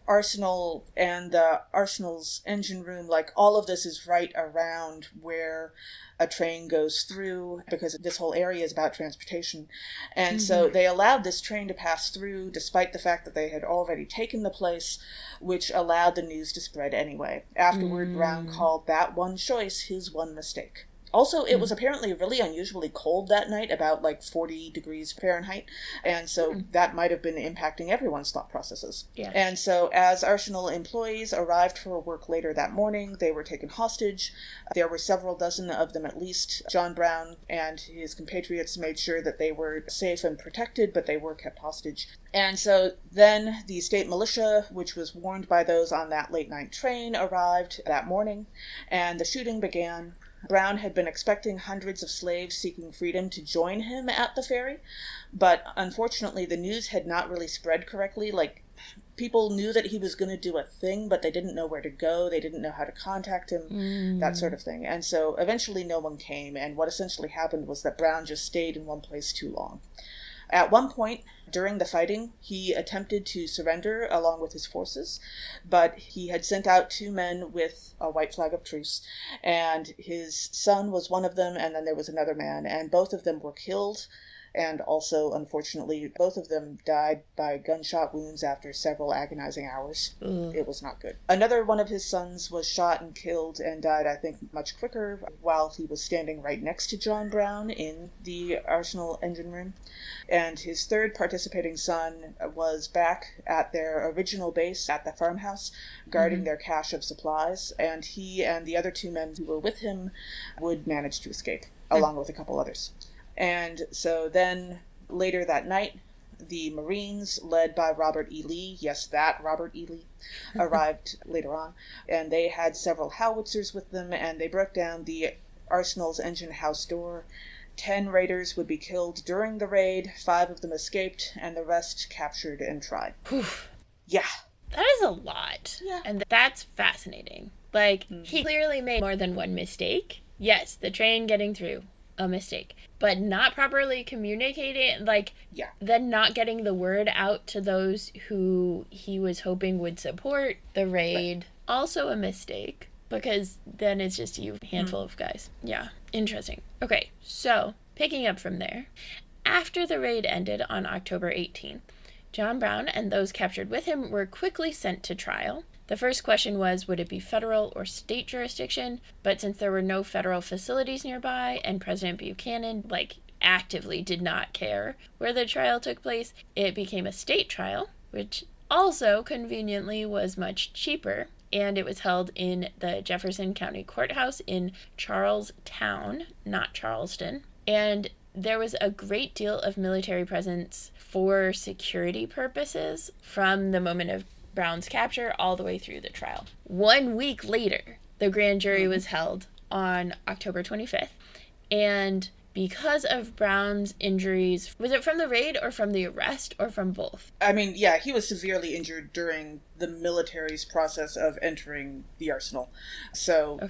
arsenal and the arsenal's engine room. Like, all of this is right around where a train goes through, because this whole area is about transportation. And so they allowed this train to pass through despite the fact that they had already taken the place, which allowed the news to spread anyway. Afterward, Brown called that one choice his one mistake. Also, it was apparently really unusually cold that night, about 40 degrees Fahrenheit, and so that might have been impacting everyone's thought processes. Yeah. And so as Arsenal employees arrived for work later that morning, they were taken hostage. There were several dozen of them at least. John Brown and his compatriots made sure that they were safe and protected, but they were kept hostage. And so then the state militia, which was warned by those on that late-night train, arrived that morning, and the shooting began. Brown had been expecting hundreds of slaves seeking freedom to join him at the ferry, but unfortunately the news had not really spread correctly. People knew that he was going to do a thing, but they didn't know where to go, they didn't know how to contact him, that sort of thing. And so eventually no one came, and what essentially happened was that Brown just stayed in one place too long. At one point, during the fighting, he attempted to surrender along with his forces, but he had sent out 2 men with a white flag of truce, and his son was one of them, and then there was another man, and both of them were killed. And also, unfortunately, both of them died by gunshot wounds after several agonizing hours. It was not good. Another one of his sons was shot and killed and died, I think, much quicker, while he was standing right next to John Brown in the Arsenal engine room. And his third participating son was back at their original base at the farmhouse, guarding their cache of supplies, and he and the other 2 men who were with him would manage to escape, along with a couple others. And so then, later that night, the Marines, led by Robert E. Lee, yes, that Robert E. Lee, arrived later on, and they had several howitzers with them, and they broke down the Arsenal's engine house door. 10 raiders would be killed during the raid, 5 of them escaped, and the rest captured and tried. Yeah. That is a lot. Yeah. And that's fascinating. He clearly made more than one mistake. Yes, the train getting through, a mistake. But not properly communicating, then not getting the word out to those who he was hoping would support the raid, also a mistake. because then it's just a handful of guys. Yeah, interesting. Okay, so picking up from there, after the raid ended on October 18th, John Brown and those captured with him were quickly sent to trial. The first question was, would it be federal or state jurisdiction? But since there were no federal facilities nearby and President Buchanan, actively did not care where the trial took place, it became a state trial, which also conveniently was much cheaper, and it was held in the Jefferson County Courthouse in Charlestown, not Charleston. And there was a great deal of military presence for security purposes from the moment of Brown's capture all the way through the trial. 1 week later, the grand jury was held on October 25th, and because of Brown's injuries, was it from the raid or from the arrest or from both? I mean, yeah, he was severely injured during the military's process of entering the arsenal. So,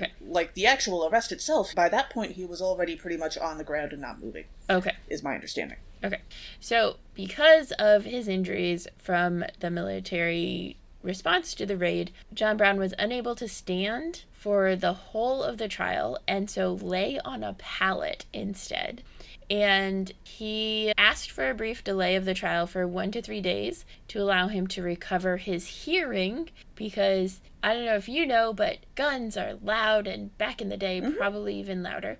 the actual arrest itself, by that point, he was already pretty much on the ground and not moving. Okay. Is my understanding. Okay. So, because of his injuries from the military response to the raid, John Brown was unable to stand for the whole of the trial, and so lay on a pallet instead. And he asked for a brief delay of the trial for 1 to 3 days to allow him to recover his hearing, because I don't know if you know, but guns are loud, and back in the day, probably even louder.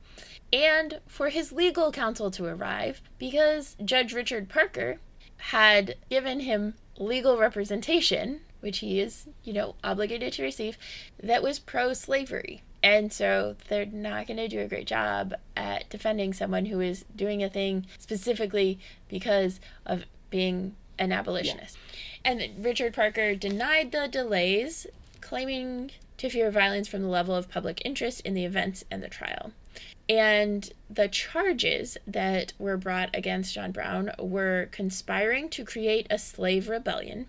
And for his legal counsel to arrive, because Judge Richard Parker had given him legal representation, which he is, obligated to receive, that was pro-slavery. And so they're not going to do a great job at defending someone who is doing a thing specifically because of being an abolitionist. Yeah. And Richard Parker denied the delays, claiming to fear violence from the level of public interest in the events and the trial. And the charges that were brought against John Brown were conspiring to create a slave rebellion,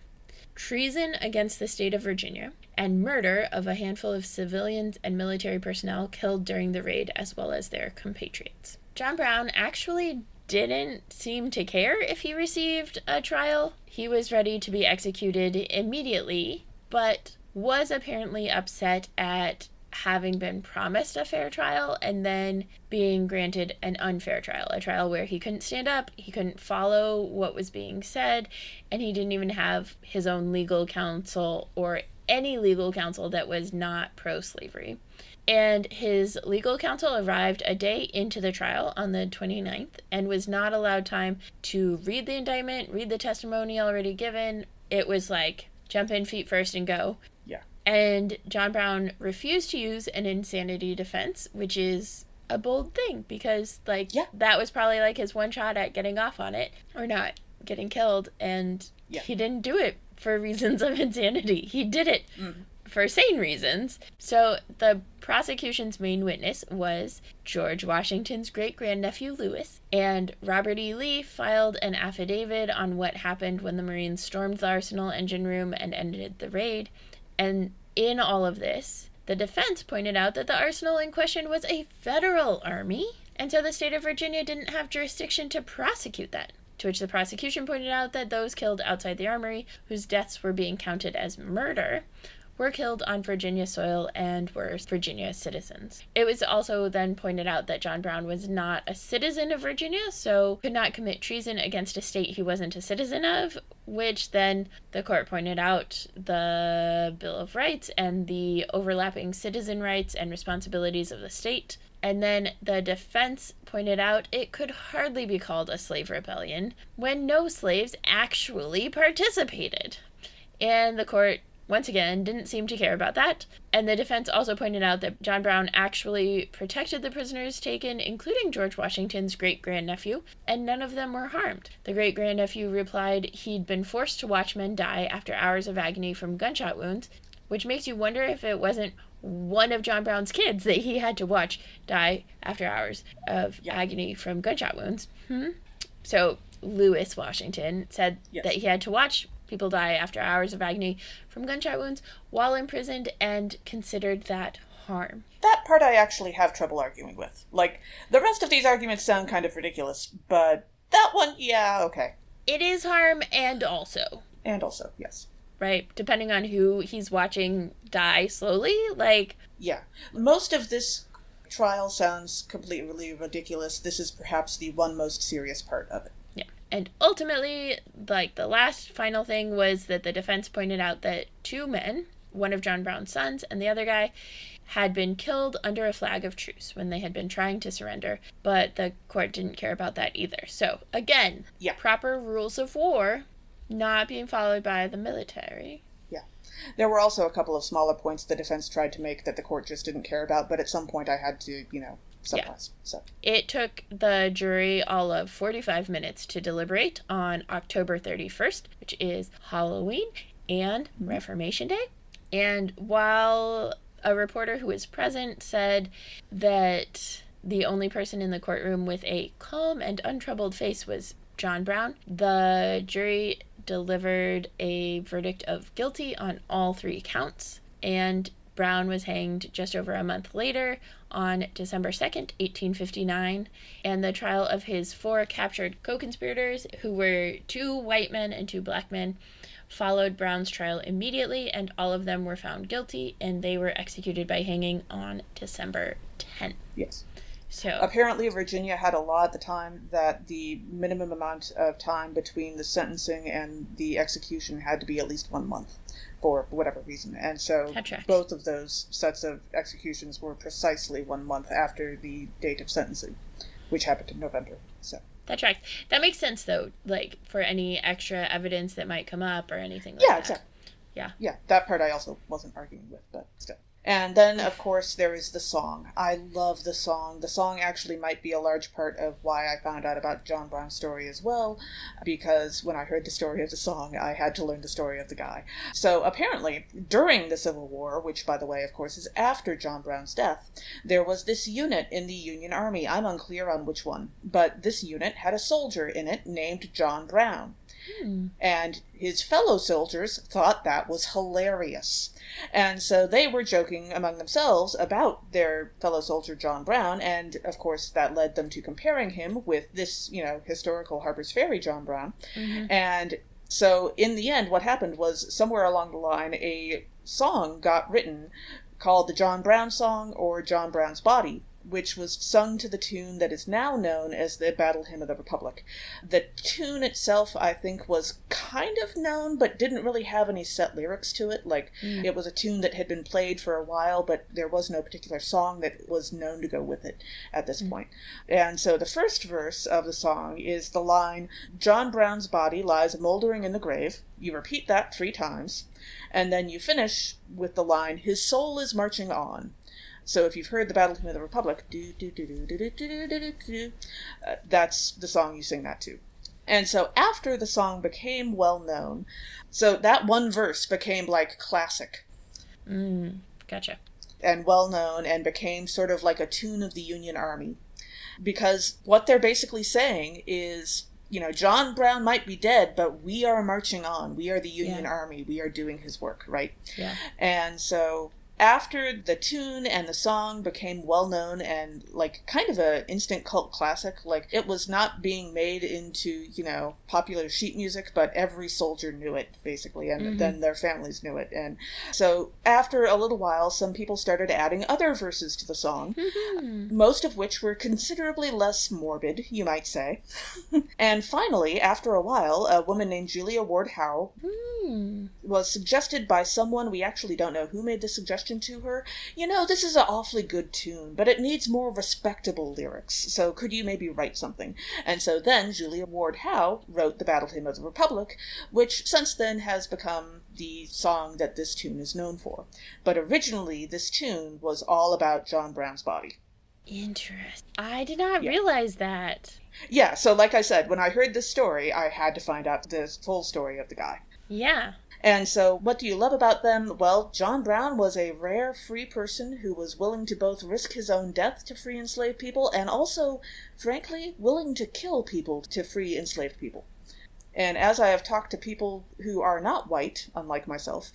treason against the state of Virginia, and murder of a handful of civilians and military personnel killed during the raid, as well as their compatriots. John Brown actually didn't seem to care if he received a trial. He was ready to be executed immediately, but was apparently upset at having been promised a fair trial and then being granted an unfair trial, a trial where he couldn't stand up, he couldn't follow what was being said, and he didn't even have his own legal counsel or any legal counsel that was not pro-slavery. And his legal counsel arrived a day into the trial on the 29th and was not allowed time to read the indictment, read the testimony already given. It was like, jump in feet first and go. Yeah. And John Brown refused to use an insanity defense, which is a bold thing because, that was probably, his one shot at getting off on it or not getting killed. And he didn't do it for reasons of insanity. He did it for sane reasons. So the prosecution's main witness was George Washington's great-grandnephew Lewis, and Robert E. Lee filed an affidavit on what happened when the Marines stormed the arsenal engine room and ended the raid. And in all of this, the defense pointed out that the arsenal in question was a federal army, and so the state of Virginia didn't have jurisdiction to prosecute that. To which the prosecution pointed out that those killed outside the armory, whose deaths were being counted as murder, were killed on Virginia soil and were Virginia citizens. It was also then pointed out that John Brown was not a citizen of Virginia, so could not commit treason against a state he wasn't a citizen of, which then the court pointed out the Bill of Rights and the overlapping citizen rights and responsibilities of the state. And then the defense pointed out it could hardly be called a slave rebellion when no slaves actually participated. And the court, once again, didn't seem to care about that. And the defense also pointed out that John Brown actually protected the prisoners taken, including George Washington's great-grandnephew, and none of them were harmed. The great-grandnephew replied he'd been forced to watch men die after hours of agony from gunshot wounds, which makes you wonder if it wasn't one of John Brown's kids that he had to watch die after hours of agony from gunshot wounds. So Lewis Washington said that he had to watch people die after hours of agony from gunshot wounds while imprisoned and considered that harm. That part I actually have trouble arguing with. The rest of these arguments sound kind of ridiculous, but that one, okay. It is harm and also. And also, yes. right? Depending on who he's watching die slowly, like... Yeah. Most of this trial sounds completely ridiculous. This is perhaps the one most serious part of it. Yeah. And ultimately, like, the last final thing was that the defense pointed out that 2 men, one of John Brown's sons and the other guy, had been killed under a flag of truce when they had been trying to surrender, but the court didn't care about that either. So, again, proper rules of war not being followed by the military. Yeah. There were also a couple of smaller points the defense tried to make that the court just didn't care about, but at some point I had to, suppress. Yeah. So it took the jury all of 45 minutes to deliberate on October 31st, which is Halloween and Reformation Day. And while a reporter who was present said that the only person in the courtroom with a calm and untroubled face was John Brown, the jury delivered a verdict of guilty on all 3 counts, and Brown was hanged just over a month later on December 2nd, 1859, and the trial of his 4 captured co-conspirators, who were 2 white men and 2 black men, followed Brown's trial immediately, and all of them were found guilty, and they were executed by hanging on December 10th. Yes. So apparently Virginia had a law at the time that the minimum amount of time between the sentencing and the execution had to be at least 1 month for whatever reason. And so both of those sets of executions were precisely 1 month after the date of sentencing, which happened in November. So that tracks. That makes sense, though, like, for any extra evidence that might come up or anything like that. Yeah, exactly. Yeah. Yeah, that part I also wasn't arguing with, but still. And then, of course, there is the song. I love the song. The song actually might be a large part of why I found out about John Brown's story as well, because when I heard the story of the song, I had to learn the story of the guy. So apparently, during the Civil War, which, by the way, of course, is after John Brown's death, there was this unit in the Union Army. I'm unclear on which one, but this unit had a soldier in it named John Brown. And his fellow soldiers thought that was hilarious. And so they were joking among themselves about their fellow soldier John Brown, and of course that led them to comparing him with this, historical Harper's Ferry John Brown. And so in the end, what happened was somewhere along the line, a song got written called the John Brown Song or John Brown's Body, which was sung to the tune that is now known as the Battle Hymn of the Republic. The tune itself, I think, was kind of known, but didn't really have any set lyrics to it. It was a tune that had been played for a while, but there was no particular song that was known to go with it at this point. And so the first verse of the song is the line, "John Brown's body lies mouldering in the grave." You repeat that 3 times, and then you finish with the line, "His soul is marching on." So if you've heard the Battle Hymn of the Republic, that's the song you sing that to. And so after the song became well known, so that one verse became like classic. Gotcha. And well known, and became sort of like a tune of the Union Army. Because what they're basically saying is, John Brown might be dead, but we are marching on. We are the Union Army. We are doing his work, right? Yeah. And so after the tune and the song became well-known and, kind of a instant cult classic, it was not being made into, popular sheet music, but every soldier knew it, basically, and then their families knew it. And so after a little while, some people started adding other verses to the song, most of which were considerably less morbid, you might say. And finally, after a while, a woman named Julia Ward Howe was suggested by someone, we actually don't know who made the suggestion to her, this is an awfully good tune, but it needs more respectable lyrics, so could you maybe write something? And so then Julia Ward Howe wrote the Battle Hymn of the Republic, which since then has become the song that this tune is known for. But originally, this tune was all about John Brown's body. Interesting. I did not realize that. Yeah, so like I said, when I heard this story, I had to find out the full story of the guy. Yeah. And so, what do you love about them? Well, John Brown was a rare free person who was willing to both risk his own death to free enslaved people and also, frankly, willing to kill people to free enslaved people. And as I have talked to people who are not white, unlike myself,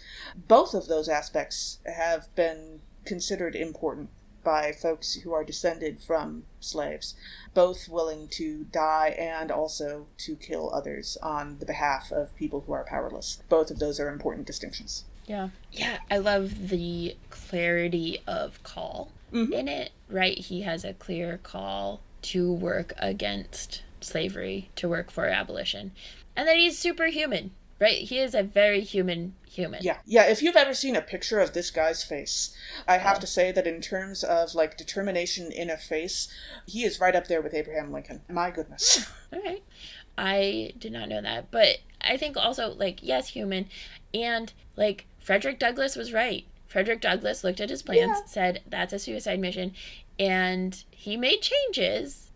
both of those aspects have been considered important by folks who are descended from slaves, both willing to die and also to kill others on the behalf of people who are powerless. Both of those are important distinctions. Yeah. Yeah, I love the clarity of call in it, right? He has a clear call to work against slavery, to work for abolition. And then he's superhuman, right? He is a very human. Yeah. If you've ever seen a picture of this guy's face, I have to say that in terms of, like, determination in a face, he is right up there with Abraham Lincoln. My goodness. Okay. I did not know that. But I think also, like, yes, human. And, like, Frederick Douglass was right. Frederick Douglass looked at his plans, said, that's a suicide mission. And he made changes,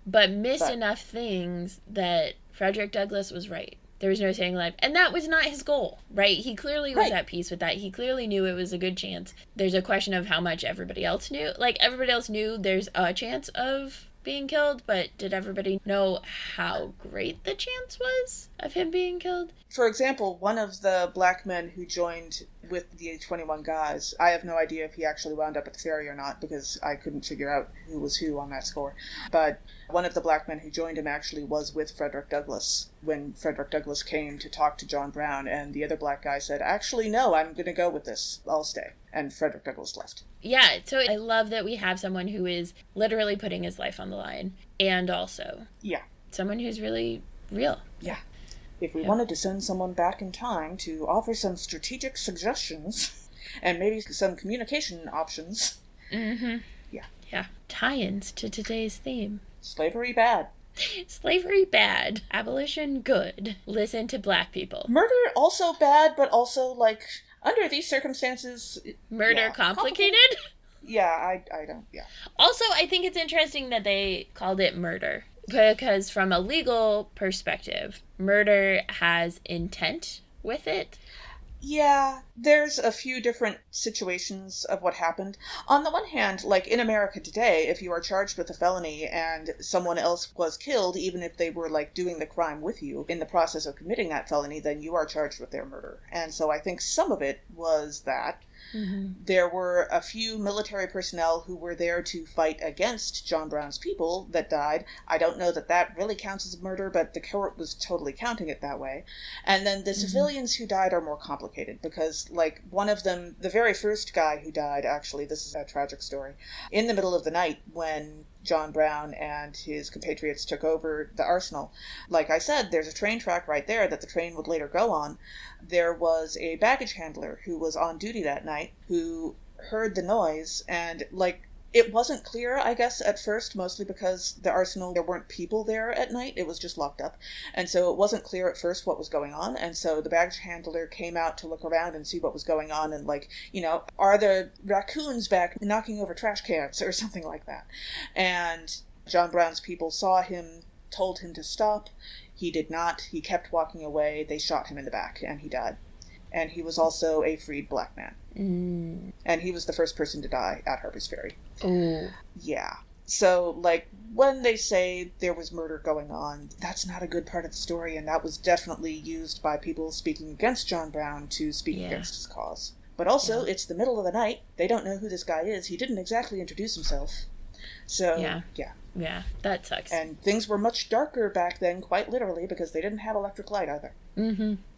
but missed enough things that Frederick Douglass was right. There was no saying alive. And that was not his goal, right? He clearly was at peace with that. He clearly knew it was a good chance. There's a question of how much everybody else knew. Like, everybody else knew there's a chance of being killed, but did everybody know how great the chance was of him being killed? For example, one of the black men who joined with the 21 guys, I have no idea if he actually wound up at the ferry or not, because I couldn't figure out who was who on that score. But one of the black men who joined him actually was with Frederick Douglass when Frederick Douglass came to talk to John Brown, and the other black guy said, actually, no, I'm going to go with this. I'll stay. And Frederick Douglass left. Yeah, so I love that we have someone who is literally putting his life on the line, and also someone who's really real. Yeah. If we wanted to send someone back in time to offer some strategic suggestions and maybe some communication options. Yeah. Tie-ins to today's theme. Slavery bad. Slavery bad. Abolition good. Listen to black people. Murder also bad, but also, like, under these circumstances... Murder complicated? Yeah, I don't, Also, I think it's interesting that they called it murder. Because from a legal perspective, murder has intent with it. Yeah, there's a few different situations of what happened. On the one hand, like in America today, if you are charged with a felony and someone else was killed, even if they were, like, doing the crime with you in the process of committing that felony, then you are charged with their murder. And so I think some of it was that. There were a few military personnel who were there to fight against John Brown's people that died. I don't know that that really counts as murder, but the court was totally counting it that way. And then the civilians who died are more complicated because, like, one of them, the very first guy who died, actually, this is a tragic story, in the middle of the night when John Brown and his compatriots took over the arsenal. Like I said, there's a train track right there that the train would later go on. There was a baggage handler who was on duty that night who heard the noise, and, like, it wasn't clear, I guess, at first, mostly because the arsenal, there weren't people there at night. It was just locked up. And so it wasn't clear at first what was going on. And so the baggage handler came out to look around and see what was going on and, like, you know, are the raccoons back knocking over trash cans or something like that? And John Brown's people saw him, told him to stop. He did not. He kept walking away. They shot him in the back and he died. And he was also a freed black man. And he was the first person to die at Harper's Ferry. Yeah. So, like, when they say there was murder going on, that's not a good part of the story, and that was definitely used by people speaking against John Brown to speak against his cause. But also, it's the middle of the night. They don't know who this guy is. He didn't exactly introduce himself. So, Yeah, that sucks. And things were much darker back then, quite literally, because they didn't have electric light either.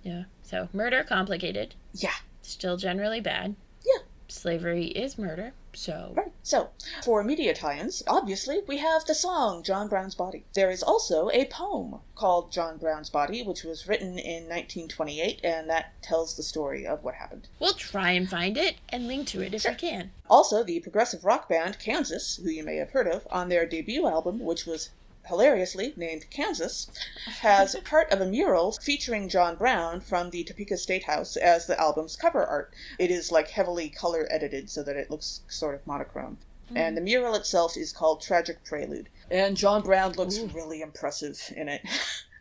Yeah. So, murder complicated. Yeah. Still generally bad. Yeah. Slavery is murder, so... Right. So, for media tie-ins, obviously, we have the song, John Brown's Body. There is also a poem called John Brown's Body, which was written in 1928, and that tells the story of what happened. We'll try and find it and link to it if we can. Also, the progressive rock band Kansas, who you may have heard of, on their debut album, which was hilariously named Kansas, has part of a mural featuring John Brown from the Topeka State House as the album's cover art. It is, like, heavily color edited so that it looks sort of monochrome. And the mural itself is called Tragic Prelude. And John Brown looks really impressive in it.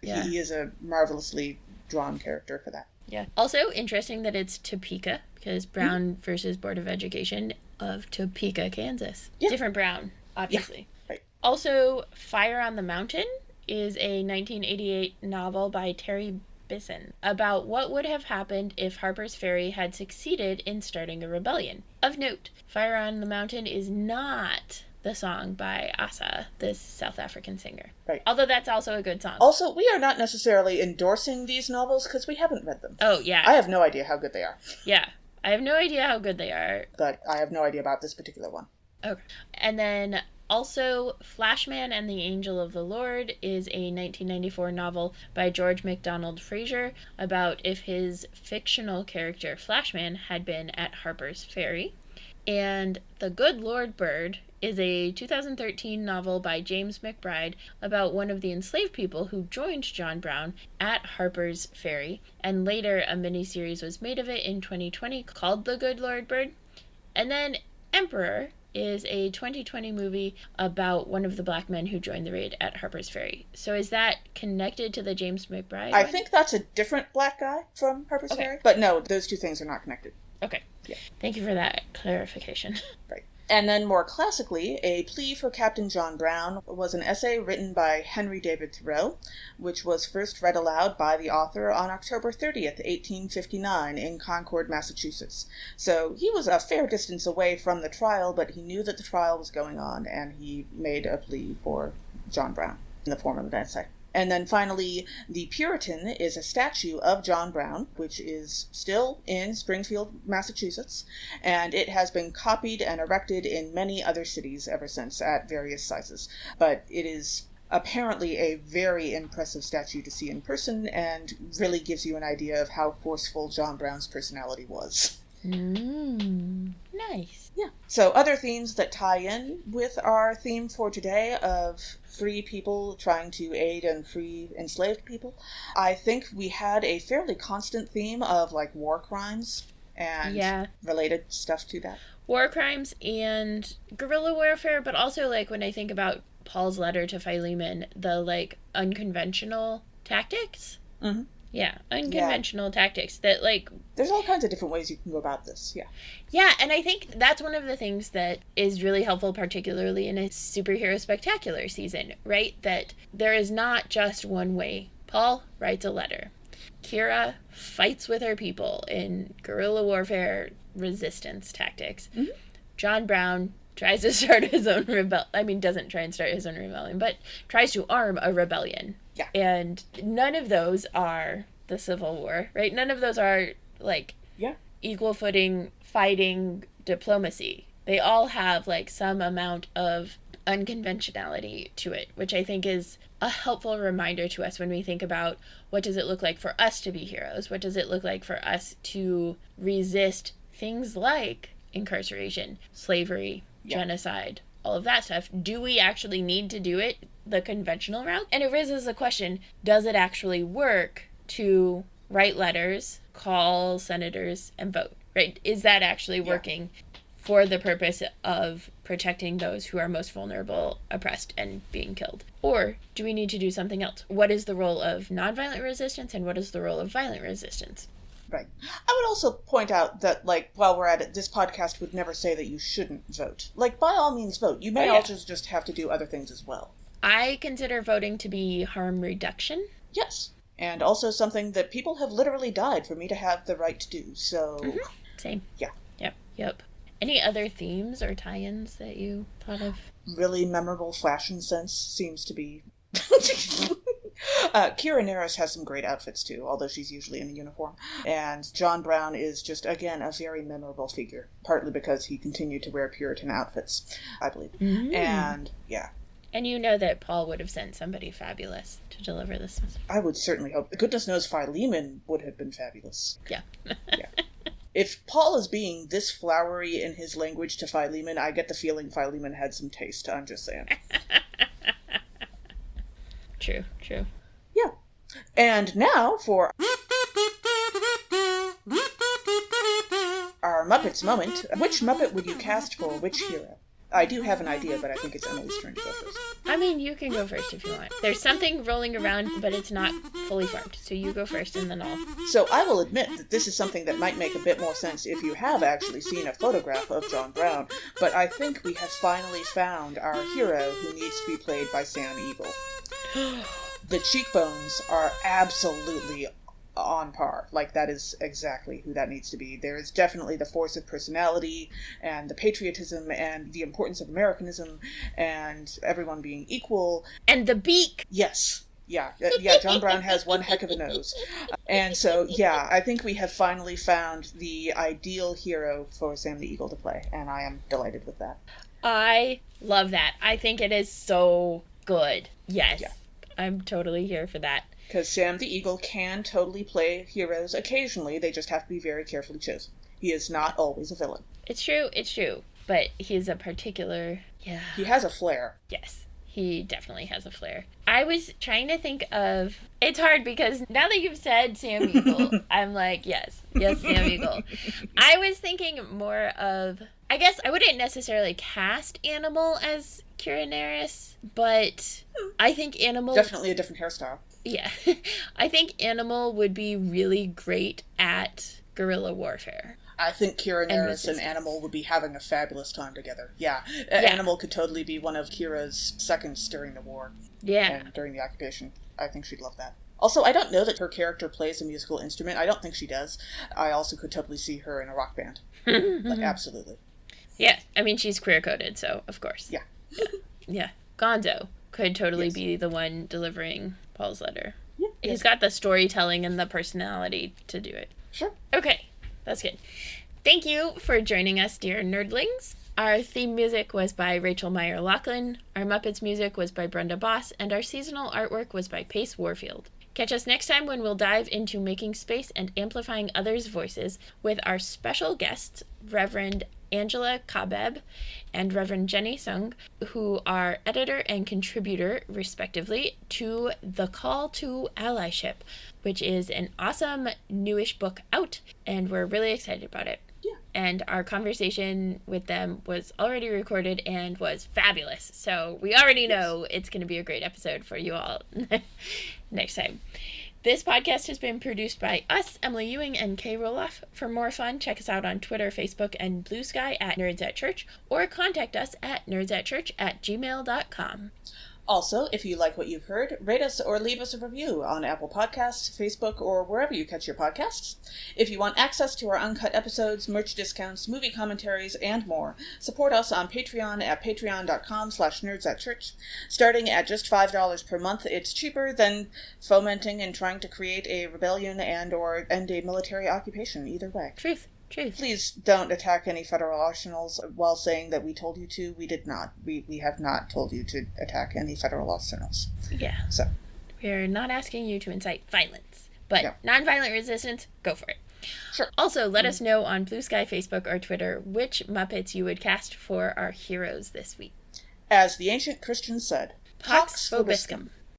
He is a marvelously drawn character for that. Yeah. Also, interesting that it's Topeka, because Brown versus Board of Education of Topeka, Kansas. Different Brown, obviously. Right. Also, Fire on the Mountain is a 1988 novel by Terry Bisson about what would have happened if Harper's Ferry had succeeded in starting a rebellion. Of note, Fire on the Mountain is not the song by Asa, this South African singer. Right. Although that's also a good song. Also, we are not necessarily endorsing these novels because we haven't read them. Oh, yeah. I have no idea how good they are. Yeah. I have no idea how good they are. But I have no idea about this particular one. Okay. And then also, Flashman and the Angel of the Lord is a 1994 novel by George MacDonald Fraser about if his fictional character Flashman had been at Harper's Ferry. And The Good Lord Bird is a 2013 novel by James McBride about one of the enslaved people who joined John Brown at Harper's Ferry, and later a miniseries was made of it in 2020 called The Good Lord Bird. And then Emperor is a 2020 movie about one of the black men who joined the raid at Harper's Ferry. So is that connected to the James McBride I one? think that's a different black guy from Harper's Okay. Ferry. But no, those two things are not connected. Okay. Yeah. Thank you for that clarification. Right. And then more classically, A Plea for Captain John Brown was an essay written by Henry David Thoreau, which was first read aloud by the author on October 30th, 1859 in Concord, Massachusetts. So he was a fair distance away from the trial, but he knew that the trial was going on, and he made a plea for John Brown in the form of an essay. And then finally, The Puritan is a statue of John Brown, which is still in Springfield, Massachusetts, and it has been copied and erected in many other cities ever since at various sizes. But it is apparently a very impressive statue to see in person and really gives you an idea of how forceful John Brown's personality was. Nice. Yeah. So other themes that tie in with our theme for today of free people trying to aid and free enslaved people. I think we had a fairly constant theme of like war crimes and related stuff to that. War crimes and guerrilla warfare, but also like when I think about Paul's letter to Philemon, the like unconventional tactics. Mm-hmm. Yeah, unconventional tactics that like... There's all kinds of different ways you can go about this, yeah. Yeah, and I think that's one of the things that is really helpful, particularly in a superhero spectacular season, right? That there is not just one way. Paul writes a letter. Kira fights with her people in guerrilla warfare resistance tactics. Mm-hmm. John Brown tries to start his own doesn't try and start his own rebellion, but tries to arm a rebellion. Yeah. And none of those are the Civil War, right? None of those are, like, equal footing fighting diplomacy. They all have, like, some amount of unconventionality to it, which I think is a helpful reminder to us when we think about what does it look like for us to be heroes? What does it look like for us to resist things like incarceration, slavery, genocide, all of that stuff? Do we actually need to do it the conventional route? And it raises the question, does it actually work to write letters, call senators, and vote, right? Is that actually working for the purpose of protecting those who are most vulnerable, oppressed, and being killed? Or do we need to do something else? What is the role of nonviolent resistance, and what is the role of violent resistance? Right. I would also point out that, like, while we're at it, this podcast would never say that you shouldn't vote. Like, by all means vote. You may also just have to do other things as well. I consider voting to be harm reduction. Yes. And also something that people have literally died for me to have the right to do, so... Mm-hmm. Same. Yeah. Yep. Any other themes or tie-ins that you thought of? Really memorable fashion sense seems to be... Kira Nerys has some great outfits too, although she's usually in a uniform. And John Brown is just, again, a very memorable figure, partly because he continued to wear Puritan outfits, I believe. Mm-hmm. And, yeah. And you know that Paul would have sent somebody fabulous to deliver this message. I would certainly hope. Goodness knows Philemon would have been fabulous. Yeah. Yeah. If Paul is being this flowery in his language to Philemon, I get the feeling Philemon had some taste, I'm just saying. True. Yeah. And now for our Muppets moment. Which Muppet would you cast for which hero? I do have an idea, but I think it's Emily's turn to go first. I mean, you can go first if you want. There's something rolling around, but it's not fully formed. So you go first, and then I'll... So I will admit that this is something that might make a bit more sense if you have actually seen a photograph of John Brown, but I think we have finally found our hero who needs to be played by Sam Eagle. The cheekbones are absolutely on par. Like, that is exactly who that needs to be. There is definitely the force of personality and the patriotism and the importance of Americanism and everyone being equal. And the beak! Yes. Yeah, John Brown has one heck of a nose. And so, yeah, I think we have finally found the ideal hero for Sam the Eagle to play, and I am delighted with that. I love that. I think it is so good. Yes. Yeah. I'm totally here for that. Because Sam the Eagle can totally play heroes occasionally, they just have to be very carefully chosen. He is not always a villain. It's true. But he's a particular... Yeah. He has a flair. Yes. He definitely has a flair. I was trying to think of... It's hard because now that you've said Sam Eagle, I'm like, yes, Sam Eagle. I was thinking more of... I guess I wouldn't necessarily cast Animal as Kira Nerys, but I think Animal... Definitely a different hairstyle. Yeah. I think Animal would be really great at guerrilla warfare. I think Kira Nerys and Animal would be having a fabulous time together. Yeah. Animal could totally be one of Kira's seconds during the war. Yeah. And during the occupation. I think she'd love that. Also, I don't know that her character plays a musical instrument. I don't think she does. I also could totally see her in a rock band. Like, absolutely. Yeah. I mean, she's queer-coded, so of course. Yeah. Yeah. Gonzo could totally be the one delivering Paul's letter. Yeah. He's got the storytelling and the personality to do it. Sure. Okay. That's good. Thank you for joining us, dear nerdlings. Our theme music was by Rachel Meyer-Lachlan, our Muppets music was by Brenda Boss, and our seasonal artwork was by Pace Warfield. Catch us next time when we'll dive into making space and amplifying others' voices with our special guests, Reverend Angela Kabeb and Reverend Jenny Sung, who are editor and contributor, respectively, to The Call to Allyship, which is an awesome newish book out, and we're really excited about it. Yeah. And our conversation with them was already recorded and was fabulous. So we already know it's going to be a great episode for you all next time. This podcast has been produced by us, Emily Ewing and Kay Rohloff. For more fun, check us out on Twitter, Facebook, and Blue Sky at Nerds at Church, or contact us at nerdsatchurch@gmail.com. Also, if you like what you've heard, rate us or leave us a review on Apple Podcasts, Facebook, or wherever you catch your podcasts. If you want access to our uncut episodes, merch discounts, movie commentaries, and more, support us on Patreon at patreon.com/nerdsatchurch. Starting at just $5 per month, it's cheaper than fomenting and trying to create a rebellion and/or end a military occupation, either way. Truth. Please don't attack any federal arsenals while saying that we told you to. We did not. We have not told you to attack any federal arsenals. Yeah. So. We're not asking you to incite violence, but nonviolent resistance, go for it. Sure. Also, let us know on Blue Sky, Facebook, or Twitter which Muppets you would cast for our heroes this week. As the ancient Christians said, Pax Vobiscum.